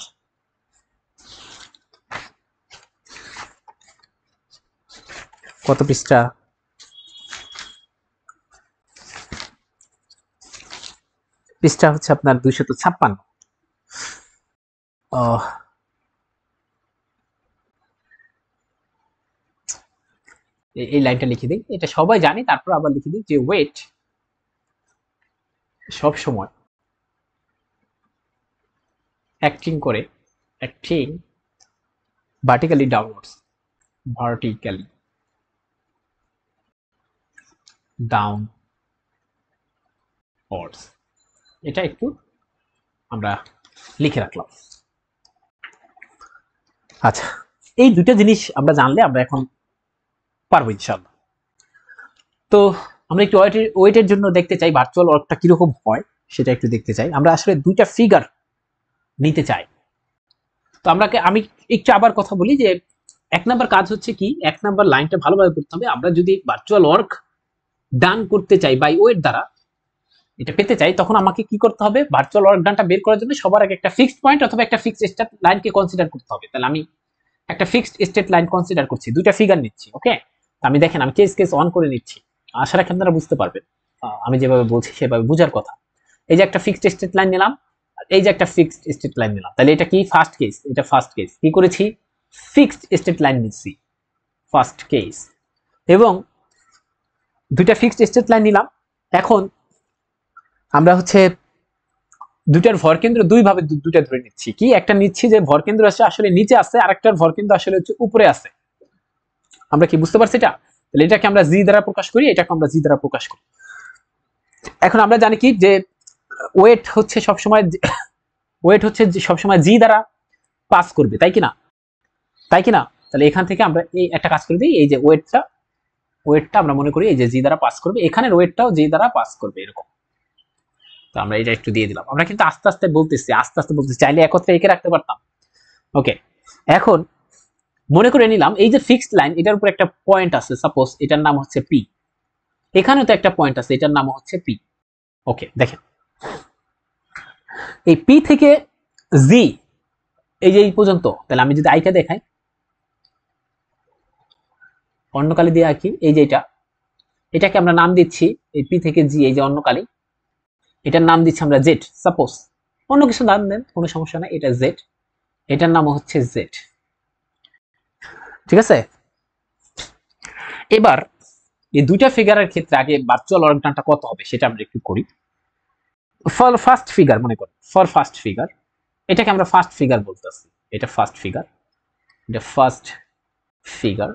কত পৃষ্ঠা, পৃষ্ঠা হচ্ছে আপনার 256। এই লাইনটা লিখে দিই, এটা সবাই জানি, তারপর আবার লিখে দিই যে ওয়েট সব সময় অ্যাক্টিং করে, acting vertically downwards, vertically downwards, এটা একটু আমরা লিখে রাখলাম। আচ্ছা, এই দুটো জিনিস আমরা জানলে আমরা এখন পারবো ইনশাআল্লাহ। তো আমরা একটু ওয়েটের জন্য দেখতে চাই ভার্চুয়াল ওয়ার্কটা কিরকম হয়, সেটা একটু দেখতে চাই। আমরা আসলে দুইটা ফিগার নিতে চাই, তো আমি একটু আবার কথা বলি যে এক নাম্বার কাজ হচ্ছে কি, এক নাম্বার লাইনটা ভালোভাবে করতে হবে। আমরা যদি ভার্চুয়াল ওয়ার্ক ডান করতে চাই বাই ওয়েট দ্বারা, এটা পেতে চাই, তখন আমাকে কি করতে হবে, ভার্চুয়াল ওয়ার্ক ডানটা বের করার জন্য সবার আগে একটা ফিক্সড পয়েন্ট অথবা একটা ফিক্সড স্টেট লাইনকে কনসিডার করতে হবে। তাহলে আমি একটা ফিক্সড স্টেট লাইন কনসিডার করছি, দুইটা ফিগার নিচ্ছি। ওকে, আমি দেখেন আমি কেস অন করে নিচ্ছি, আশা রাখি আপনারা বুঝতে পারবেন, আমি যেভাবে বলছি সেভাবে বুঝার কথা। এই যে একটা ফিক্সড স্টেট লাইন নিলাম, এই যে একটা ফিক্সড স্টেট লাইন নিলাম, তাহলে এটা কি ফার্স্ট কেস, এটা ফার্স্ট কেস, কি করেছি, ফিক্সড স্টেট লাইন নিচ্ছি, ফার্স্ট কেস, এবং দুইটা ফিক্সড স্টেট লাইন নিলাম। এখন আমরা হচ্ছে দুইটার ভরকেন্দ্র দুই ভাবে দুইটা ধরে নিচ্ছি, কি একটা নিচ্ছি যে ভরকেন্দ্র আছে আসলে নিচে আছে, আরেকটার ভরকেন্দ্র আসলে হচ্ছে উপরে আছে। আমরা কি বুঝতে পারছি এটা? তাহলে এটাকে আমরা জি দ্বারা প্রকাশ করি, এটাকে আমরা জি দ্বারা প্রকাশ করি। এখন আমরা জানি কি যে ওয়েট হচ্ছে সবসময় জি দ্বারা পাস করবে, তাই কিনা, তাই কিনা? তাহলে এখান থেকে আমরা এই একটা কাজ করে দিই, এই যে ওয়েটটা আমরা মনে করি এই যে জি দ্বারা পাস করবে, এখানের ওয়েটটাও জি দ্বারা পাস করবে, এরকম। তো আমরা এটা একটু দিয়ে দিলাম, আমরা কিন্তু আস্তে আস্তে বলতেছি, চাইলে একত্রে এঁকে রাখতে পারতাম। ওকে, এখন মনে করে নিলাম এই যে ফিক্সড লাইন, এটার উপর একটা পয়েন্ট আছে, সাপোজ এটার নাম হচ্ছে পি, এখানেও তো একটা পয়েন্ট আছে, এটার নাম হচ্ছে পি। ওকে, দেখেন এই পি থেকে জি এই যে এই পর্যন্ত, তাহলে আমি যদি আইটা দেখাই অন্য কালি দিয়ে আঁকি, এই যে এটাকে আমরা নাম দিচ্ছি এই পি থেকে জি, এই যে অন্য কালি, এটার নাম দিচ্ছি আমরা জেড। সাপোজ অন্য কিছু নাম দেন, কোনো সমস্যা নাই, এটা জেড, এটার নাম হচ্ছে জেড। ঠিক আছে, এবার এই দুইটা ফিগারের ক্ষেত্রে আগে ভার্চুয়াল ওয়ার্ক ডানটা কত হবে সেটা আমরা একটু করি। ফর ফার্স্ট ফিগার মনে করি, ফর ফার্স্ট ফিগার, এটাকে আমরা ফার্স্ট ফিগার বলতেছি, এটা ফার্স্ট ফিগার, এটা ফার্স্ট ফিগার,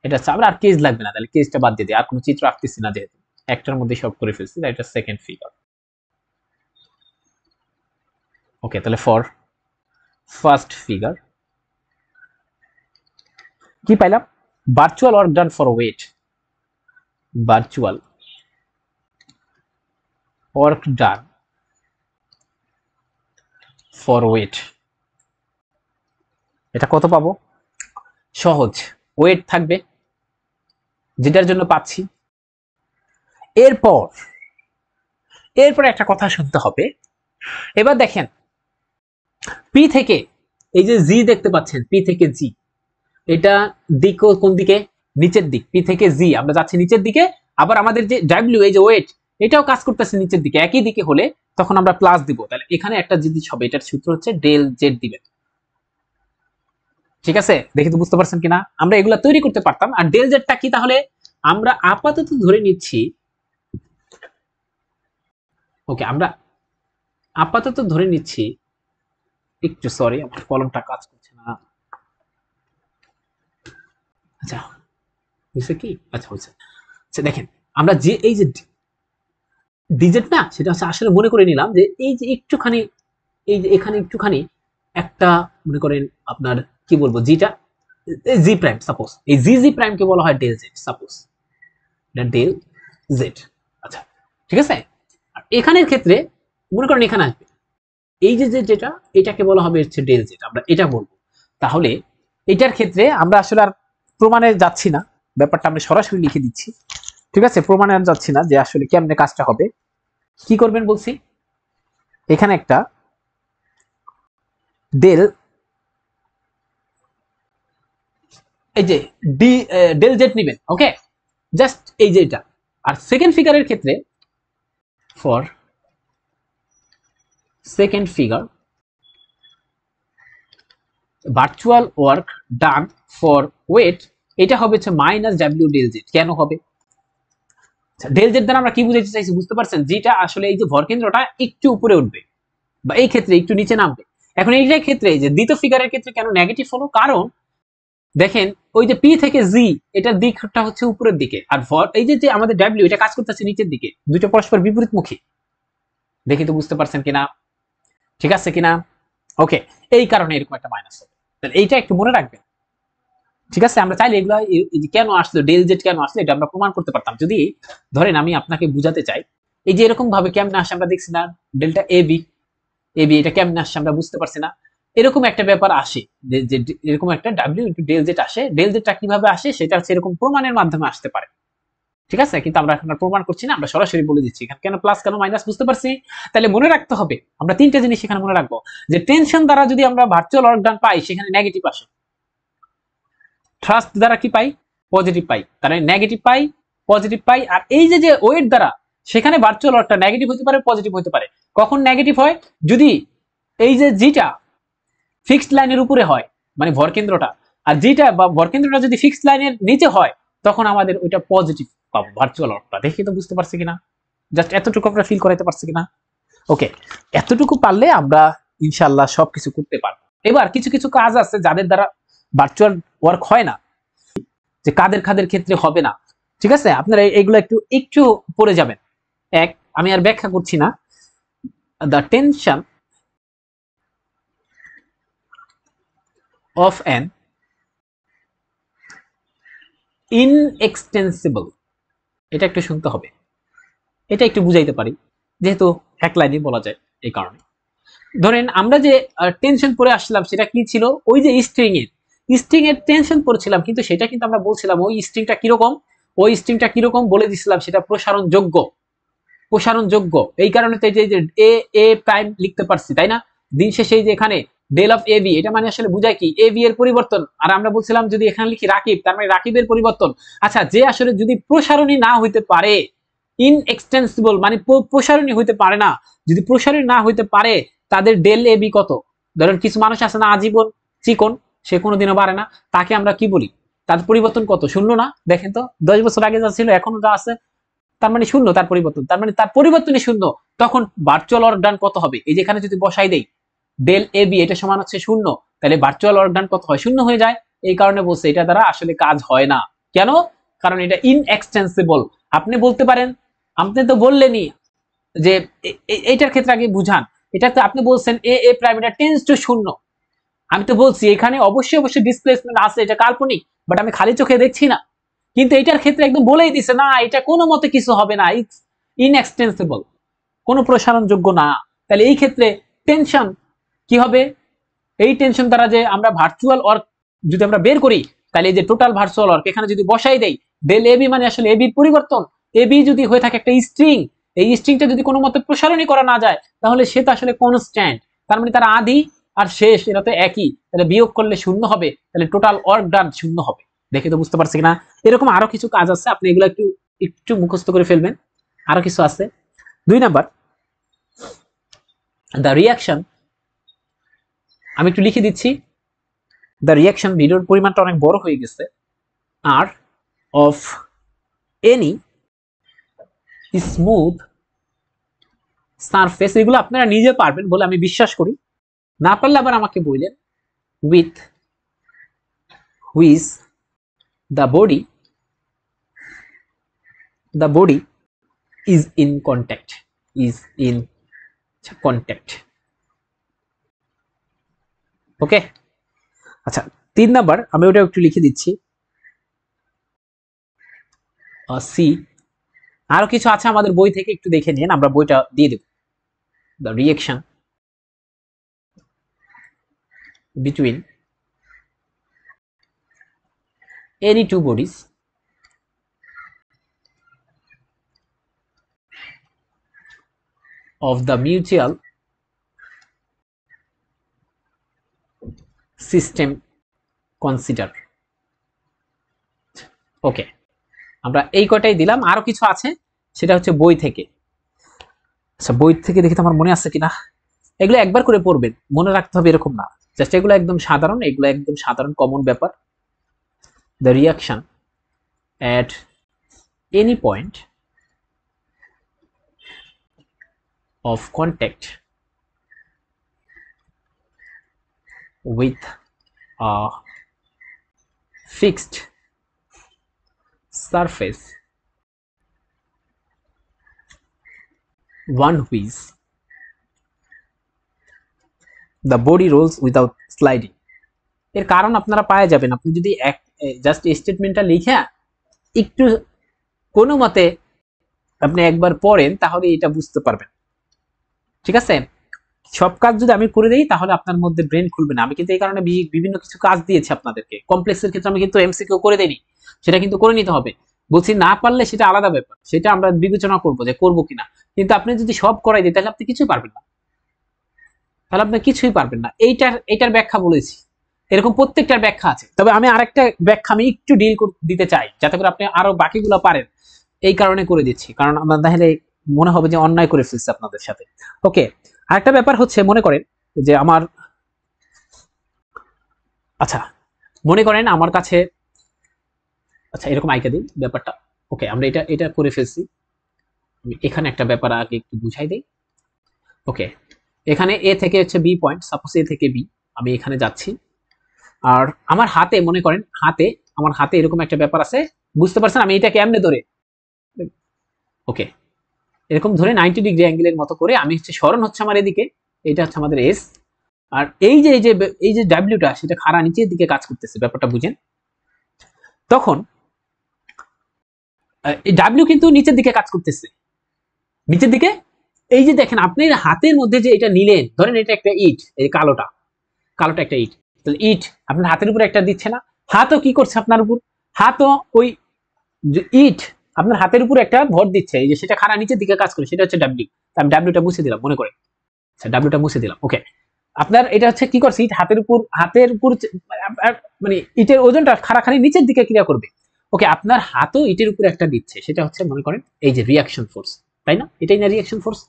এটা আমরা আর কেজ লাগবে না, তাহলে কেজটা বাদ দিয়ে দিই, আর কোনো চিত্র আঁকতেছি না যেহেতু একটার মধ্যে সব করে ফেলছি, এটা সেকেন্ড ফিগার। ওকে, তাহলে ফর ফার্স্ট ফিগার কি পাইলাম, virtual work done for wait, virtual work done for wait, এটা কত পাবো, সহজ, ওয়েট থাকবে যেটার জন্য পাচ্ছি। এরপর একটা কথা শুনতে হবে, এবার দেখেন পি থেকে এই যে জি দেখতে পাচ্ছেন, পি থেকে জি, এটা দিক কোন দিকে, নিচের দিক, পি থেকে জি আমরা যাচ্ছি নিচের দিকে, আবার আমাদের যে ডাব্লিউ এই যে ওয়েট এটাও কাজ করতেছে নিচের দিকে, একই দিকে হলে তখন আমরা প্লাস দিব, তাহলে এখানে একটা জিনিস হবে, এটার সূত্র হচ্ছে ডেল জেড দিবেন। ঠিক আছে, দেখি তো বুঝতে পারছেন কিনা, আমরা এগুলা তৈরি করতে পারতাম। আর ডেল জেডটা কি, তাহলে আমরা আপাতত ধরে নিচ্ছি, ওকে আমরা আপাতত ধরে নিচ্ছি, একটু সরি আমার কলমটা কাজ করছে না, আচ্ছা হয়েছে কি, আচ্ছা হয়েছে। আচ্ছা দেখেন আমরা যে এই যে ডিজিট না, সেটা হচ্ছে আসলে মনে করে নিলাম যে এই যে একটুখানি, এই যে এখানে একটুখানি একটা মনে করেন আপনার কি বলবো, জিটা জি প্রাইম, সাপোজ এই জি জি প্রাইম কে বলা হয় ডেল জেড, সাপোজ এটা ডেল জেড। আচ্ছা ঠিক আছে, আর এখানের ক্ষেত্রে মনে করেন এখানে আসবে এই যে যেটা, এটাকে বলা হবে হচ্ছে ডেল জেড, আমরা এটা বলবো। তাহলে এটার ক্ষেত্রে আমরা আসলে আর প্রমাণে যাচ্ছি না, ব্যাপারটা আমরা সরাসরি লিখে দিচ্ছি। ঠিক আছে, প্রমাণে আর যাচ্ছি না যে আসলে কেমনে কাজটা হবে, কি করবেন বলছি, এখানে একটা ডেল, এই যে ডেল জেড নেবেন, ওকে জাস্ট এই যে এটা। আর সেকেন্ড ফিগারের ক্ষেত্রে for second figure virtual work done for wait, এটা হবে হচ্ছে মাইনাস ডাব্লিউ ডেল জেড। কেন হবে, ডেল জেড দ্বারা আমরা কি বুঝাইতে চাইছি বুঝতে পারছেন, যেটা আসলে এই যে ভরকেন্দ্রটা একটু উপরে উঠবে বা এই ক্ষেত্রে একটু নিচে নামবে। এখন এইটার ক্ষেত্রে যে দ্বিতীয় ফিগারের ক্ষেত্রে কেন নেগেটিভ হলো, কারণ দেখেন ওই যে পি থেকে জি এটার দিকটা হচ্ছে উপরের দিকে, আর এই যে আমাদের ডাব্লিউ এটা কাজ করতেছে নিচের দিকে, দুটো পরস্পর বিপরীতমুখী। দেখি তো বুঝতে পারছেন কিনা, ঠিক আছে কিনা, ওকে এই কারণে এরকম একটা মাইনাস হবে, তাহলে এইটা একটু মনে রাখবেন। ঠিক আছে, আমরা চাইলে এগুলো কেন আসলো ডেল জেড কেন আসলো এটা আমরা প্রমাণ করতে পারতাম, যদি ধরেন আমি আপনাকে বুঝাতে চাই এই যে এরকম ভাবে কেমনে আসে আমরা দেখছি না, ডেল্টা এ বি এটা কেমনে আসছে আমরা বুঝতে পারছি না, এরকম একটা ব্যাপার আসে যে এরকম একটা ডাব্লিউ ইন্টু ডেল জেড আসে, ডেল জেডটা কিভাবে আসে সেটা হচ্ছে এরকম প্রমাণের মাধ্যমে আসতে পারে। ঠিক আছে, কিন্তু আমরা এখন প্রমাণ করছি না, আমরা সরাসরি বলে দিচ্ছি এখানে কেন প্লাস কেন মাইনাস বুঝতে পারছি। তাহলে মনে রাখতে হবে আমরা তিনটা জিনিস এখানে মনে রাখবো, যে টেনশন দ্বারা যদি আমরা ভার্চুয়াল ওয়ার্ক ডান পাই সেখানে নেগেটিভ আসে, থ্রাস্ট দ্বারা কি পাই, পজিটিভ পাই, তাহলে নেগেটিভ পাই পজিটিভ পাই। আর এই যে ওয়েট দ্বারা সেখানে ভার্চুয়াল ওয়ার্কটা নেগেটিভ হতে পারে পজিটিভ হতে পারে। কখন নেগেটিভ হয়, যদি এই যে জিটা ফিক্সড লাইনের উপরে হয় মানে ভরকেন্দ্রটা, আর জিটা বা ভরকেন্দ্রটা যদি ফিক্সড লাইনের নিচে হয় তখন আমাদের ওইটা পজিটিভ পাবো ভার্চুয়াল ওয়ার্কটা। দেখি তো বুঝতে পারছি কিনা, জাস্ট এতটুকু আমরা ফিল করাইতে পারছি কিনা, ওকে এতটুকু পারলে আমরা ইনশাআল্লাহ সবকিছু করতে পারবো। এবার কিছু কিছু কাজ আছে যাদের দ্বারা ভার্চুয়াল ওয়ার্ক হয় না, যে কাদের ক্ষেত্রে হবে না। ঠিক আছে, আপনারা এগুলো একটু একটু পড়ে যাবেন। এক, আমি আর ব্যাখ্যা করছি না, দ্য টেনশন অফ অ্যান ইনএক্সটেন্সিবল, এটা একটু শুনতে হবে, এটা একটু বুঝাইতে পারি যেহেতু এক লাইনে বলা যায়। এই কারণে ধরেন আমরা যে টেনশন পড়ে আসলাম সেটা কি ছিল, ওই যে স্ট্রিং এর টেনশন পড়েছিলাম, কিন্তু সেটা কিন্তু আমরা বলছিলাম ওই স্ট্রিংটা কিরকম বলে দিছিলাম সেটা প্রসারণ যোগ্য। প্রসারণযোগ্য, এই কারণে তো এই যে এ এ প্রাইম লিখতে পারছি, তাই না? দিন শেষে এই যে এখানে ডেল অফ এ বি, এটা মানে আসলে বুঝায় কি এ বি এর পরিবর্তন। আর আমরা বলছিলাম যদি এখানে লিখি রাকিব, তার মানে রাকিবের পরিবর্তন। আচ্ছা, যে আসলে যদি প্রসারণী না হইতে পারে, ইনএক্সটেন্সিবল মানে প্রসারণী হইতে পারে না, যদি প্রসারণী না হইতে পারে তাদের ডেল এ বি কত? ধরেন কিছু মানুষ আছে না আজীবন চিকন, সে কোনোদিনও বাড়ে না, তাকে আমরা কি বলি? তার পরিবর্তন কত? শূন্য না? দেখেন তো 10 বছর আগে যা ছিল এখনো যা আছে, তার মানে শূন্য তার পরিবর্তন, তার মানে তার পরিবর্তনই শূন্য। তখন ভার্চুয়াল ওয়ার্ক ডান কত হবে? এই যে এখানে যদি বসাই দেই ডেল এ বি, এটা সমান হচ্ছে শূন্য, তাহলে ভার্চুয়াল ওয়ার্ক ডান কত হয়? শূন্য হয়ে যায়। এই কারণে বলছে এটা দ্বারা আসলে কাজ হয় না। কেন? কারণ এটা ইনএক্সটেন্সিবল। আপনি বলতে পারেন, আপনি তো বললেনই যে এইটার ক্ষেত্রে আগে বুঝান, এটা তো আপনি বলছেন এ এ প্রাইম এটা টেন্স টু শূন্য। আমি তো বলছি এখানে অবশ্যই অবশ্যই ডিসপ্লেসমেন্ট আছে, এটা কাল্পনিক, বাট আমি খালি চোখে দেখছি না। কিন্তু এটার ক্ষেত্রে একদম বলেই দিছে না, এটা কোনো মতে কিছু হবে না, ইটস ইনএক্সটেন্সিবল, কোনো প্রসারণযোগ্য না। তাহলে এই ক্ষেত্রে টেনশন কি হবে? এই টেনশন দ্বারা যে আমরা ভার্চুয়াল ওয়ার্ক যদি আমরা বের করি, তাহলে এই যে টোটাল ভার্চুয়াল ওয়ার্ক এখানে যদি বসাই দেই ডেল এবি মানে আসলে এবির পরিবর্তন। এবি যদি হয়ে থাকে একটা স্ট্রিং, এই স্ট্রিংটা যদি কোনো মতে প্রসারণই করা না যায়, তাহলে সে তো আসলে কনস্ট্যান্ট, তার মানে তার আদি আর শেষ এটা তো একই, তাহলে বিয়োগ করলে শূন্য হবে, তাহলে টোটাল ওয়ার্ক ডান শূন্য হবে। দেখে তো বুঝতে পারছি কিনা? এরকম আরো কিছু কাজ আছে, আপনি এগুলো একটু একটু মুখস্থ করে ফেলবেন। আরো কিছু আছে। 2 নাম্বার, দ্য রিয়াকশন, আমি একটু লিখে দিচ্ছি। দ্য রিয়াকশন, ভিডিওর পরিমাণটা অনেক বড় হয়ে গেছে। আর অফ এনি স্মুথ সারফেস, এগুলো আপনারা নিজে পারবেন বলে আমি বিশ্বাস করি, না পারলে আবার আমাকে বললেন। With which the body is in contact, is in contact. Okay, আচ্ছা 3 নাম্বার আমি ওটা একটু লিখে দিচ্ছি। সি, আরো কিছু আছে আমাদের বই থেকে, একটু দেখে নিন, আমরা বইটা দিয়ে দেব। The reaction between any two bodies of the mutual system consider. Okay, আমরা এই কয়টাই দিলাম, আরো কিছু আছে সেটা হচ্ছে বই থেকে। আচ্ছা বই থেকে দেখি তো আমার মনে আছে কিনা। এগুলো একবার করে পড়বেন, মনে রাখতে হবে এরকম না, জাস্ট এগুলো একদম সাধারণ, এগুলো একদম সাধারণ কমন ব্যাপার। The reaction at any point of contact with a fixed surface, one which the body rolls without sliding. এর কারণ আপনারা পাওয়া যাবেন, আপনি যদি এক জাস্ট স্টেটমেন্টটা লিখে একটু কোনো মতে আপনি একবার পড়েন, তাহলে এটা বুঝতে পারবেন। ঠিক আছে, সব কাজ যদি আমি করে দিই তাহলে আপনার মধ্যে ব্রেন খুলবে না। আমি কিন্তু এই কারণে বিভিন্ন কিছু কাজ দিয়েছি আপনাদেরকে, কমপ্লেক্সের ক্ষেত্রে আমি কিন্তু এমসিকিউ করে দেইনি, সেটা কিন্তু করে নিতে হবে। বলছি না পারলে সেটা আলাদা ব্যাপার, সেটা আমরা বিবেচনা করবো যে করবো কিনা, কিন্তু আপনি যদি সব করাই দিই তাহলে আপনি কিছুই পারবেন না, তাহলে আপনি কিছুই পারবেন না। এইটার ব্যাখ্যা বলেছি, এরকম প্রত্যেকটার ব্যাখ্যা আছে। তবে আমি আরেকটা ব্যাখ্যা আমি একটু ডিল দিতে চাই, যাতে করে আপনি আরো বাকিগুলো পারেন, এই কারণে করে দিচ্ছি, কারণ আমরা তাহলে মনে হবে যে অন্যায় করে ফেলছি আপনাদের সাথে। ওকে, আরেকটা ব্যাপার হচ্ছে, মনে করেন যে আমার, আচ্ছা মনে করেন আমার কাছে, আচ্ছা এরকম আইকা দিই ব্যাপারটা। ওকে, আমরা এটা করে ফেলছি। আমি এখানে একটা ব্যাপার আগে একটু বুঝাই দিই। ওকে, এখানে এ থেকে হচ্ছে বি পয়েন্ট, সাপোজ এ থেকে বি, আমি এখানে যাচ্ছি, আর আমার হাতে মনে করেন আমার হাতে এরকম একটা ব্যাপার আছে, বুঝতে পারছেন? আমি এটা কেমনে ধরে, ওকে এরকম ধরে 90 ডিগ্রি অ্যাঙ্গেলের মতো করে আমি হচ্ছে সরণ হচ্ছে আমার এদিকে, এটা হচ্ছে আমাদের এস, আর এই যে ডাব্লিউটা সেটা খাড়া নিচের দিকে কাজ করতেছে, ব্যাপারটা বুঝেন? তখন এই ডাব্লিউ কিন্তু নিচের দিকে কাজ করতেছে, নিচের দিকে। এই যে দেখেন আপনি হাতের মধ্যে যে এটা নিলেন, ধরেন এটা একটা ইট, এই কালোটা একটা ইট, তাহলে ইট আপনার হাতের উপর একটা দিচ্ছে না, হাতও কি করছে আপনার উপর, হাতও ওই ইট আপনার হাতের উপর একটা ভর দিচ্ছে, এই যে সেটা খাড়া নিচের দিকে কাজ করে, সেটা হচ্ছে ডাব্লিউ। আমি ডাব্লিউটা মুছে দিলাম মনে করে, আচ্ছা ডাব্লিউটা মুছে দিলাম, ওকে। আপনার এটা হচ্ছে কি করছে, ইট হাতের উপর মানে ইটের ওজনটা খাড়াখাড়ি নিচের দিকে ক্রিয়া করবে। ওকে, আপনার হাতও ইটের উপর একটা দিচ্ছে, সেটা হচ্ছে মনে করেন এই যে রিয়াকশন ফোর্স, তাই না? এটাই না রিয়াকশন ফোর্স?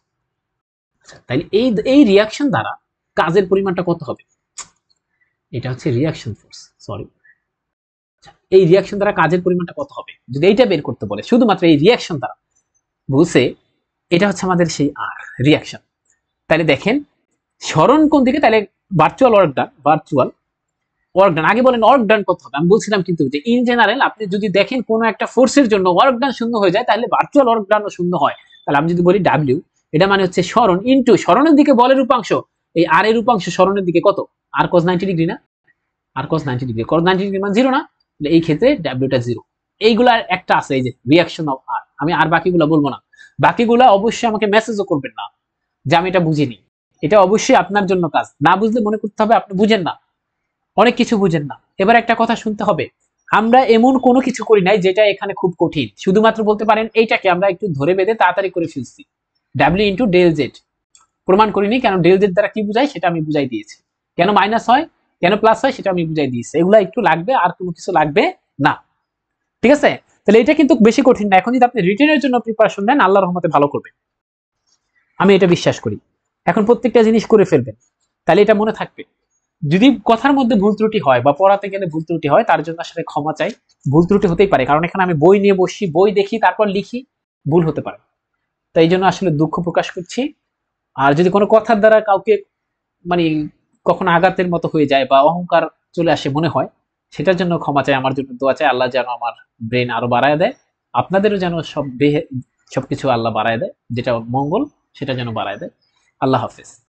আচ্ছা, তাইলে এই রিয়াকশন দ্বারা কাজের পরিমাণটা কত হবে? এটা হচ্ছে রিয়াকশন ফোর্স, সরি। এই রিয়াকশন দ্বারা কাজের পরিমাণটা কত হবে যদি এইটা বের করতে বলে, শুধুমাত্র এই রিয়াকশন দ্বারা বুঝে, এটা হচ্ছে আমাদের সেই আর রিয়াকশন। তাহলে দেখেন সরণ কোন দিকে, তাহলে ভার্চুয়াল ওয়ার্ক ডান আগে বলেন ওয়ার্ক ডান কত হবে। আমি বলছিলাম কিন্তু যে ইন জেনারেল আপনি যদি দেখেন কোনো একটা ফোর্সের জন্য ওয়ার্ক ডান শূন্য হয়ে যায়, তাহলে ভার্চুয়াল ওয়ার্ক ডানও শূন্য হয়। তাহলে আমি যদি বলি ডাব্লিউ, এটা মানে হচ্ছে সরণ ইনটু সরণের দিকে বলের উপাংশ, এই আর এর উপাংশ সরণের দিকে কত, আর cos 90 ডিগ্রি না, আর cos 90 ডিগ্রি, cos 90 ডিগ্রি মানে জিরো না, তাহলে এই ক্ষেত্রে ডাব্লিউটা জিরো। এইগুলা একটা আছে, এই যে রিয়াকশন অফ আর। আমি আর বাকিগুলা বলবো না, বাকিগুলা অবশ্যই আমাকে মেসেজও করবেন না যে আমি এটা বুঝিনি। এটা অবশ্যই আপনার জন্য কাজ, না বুঝলে মনে করতে হবে আপনি বুঝেন না, অনেক কিছু বুঝেন না। এবার একটা কথা শুনতে হবে, আমরা এমন কোনো কিছু করি নাই যেটা এখানে খুব কঠিন, শুধুমাত্র বলতে পারেন এইটাকে আমরা একটু ধরে বেঁধে তাড়াতাড়ি করে ফেলছি। ডাব্লিউ ইন্টু ডেল জেড প্রমাণ করিনি, কেন ডেল জেড দ্বারা কি বুঝায় সেটা আমি বুঝাই দিয়েছি, কেন মাইনাস হয় কেন প্লাস হয় সেটা আমি বুঝাই দিয়েছি। এগুলা একটু লাগবে, আর কোনো কিছু লাগবে না, ঠিক আছে? তাহলে এটা কিন্তু বেশি কঠিন না। এখন যদি আপনি রিটেনের জন্য প্রিপারেশন নেন, আল্লাহর রহমতে ভালো করবে, আমি এটা বিশ্বাস করি। এখন প্রত্যেকটা জিনিস করে ফেলবেন, তাহলে এটা মনে থাকবে। যদি কথার মধ্যে ভুল ত্রুটি হয় বা পড়াতে গেলে ভুল ত্রুটি হয়, তার জন্য আসলে ক্ষমা চাই। ভুল ত্রুটি হতেই পারে, কারণ এখানে আমি বই নিয়ে বসি, বই দেখি তারপর লিখি, ভুল হতে পারে। তাই জন্য আসলে দুঃখ প্রকাশ করছি। আর যদি কোনো কথার দ্বারা কাউকে মানে কখনো আঘাতের মতো হয়ে যায় বা অহংকার চলে আসে মনে হয়, সেটার জন্য ক্ষমা চাই, আমার জন্য দোয়া চাই, আল্লাহ যেন আমার ব্রেন আরো বাড়ায় দেয়, আপনাদেরও যেন সবকিছু আল্লাহ বাড়ায় দেয়, যেটা মঙ্গল সেটা যেন বাড়ায় দেয়। আল্লাহ হাফেজ।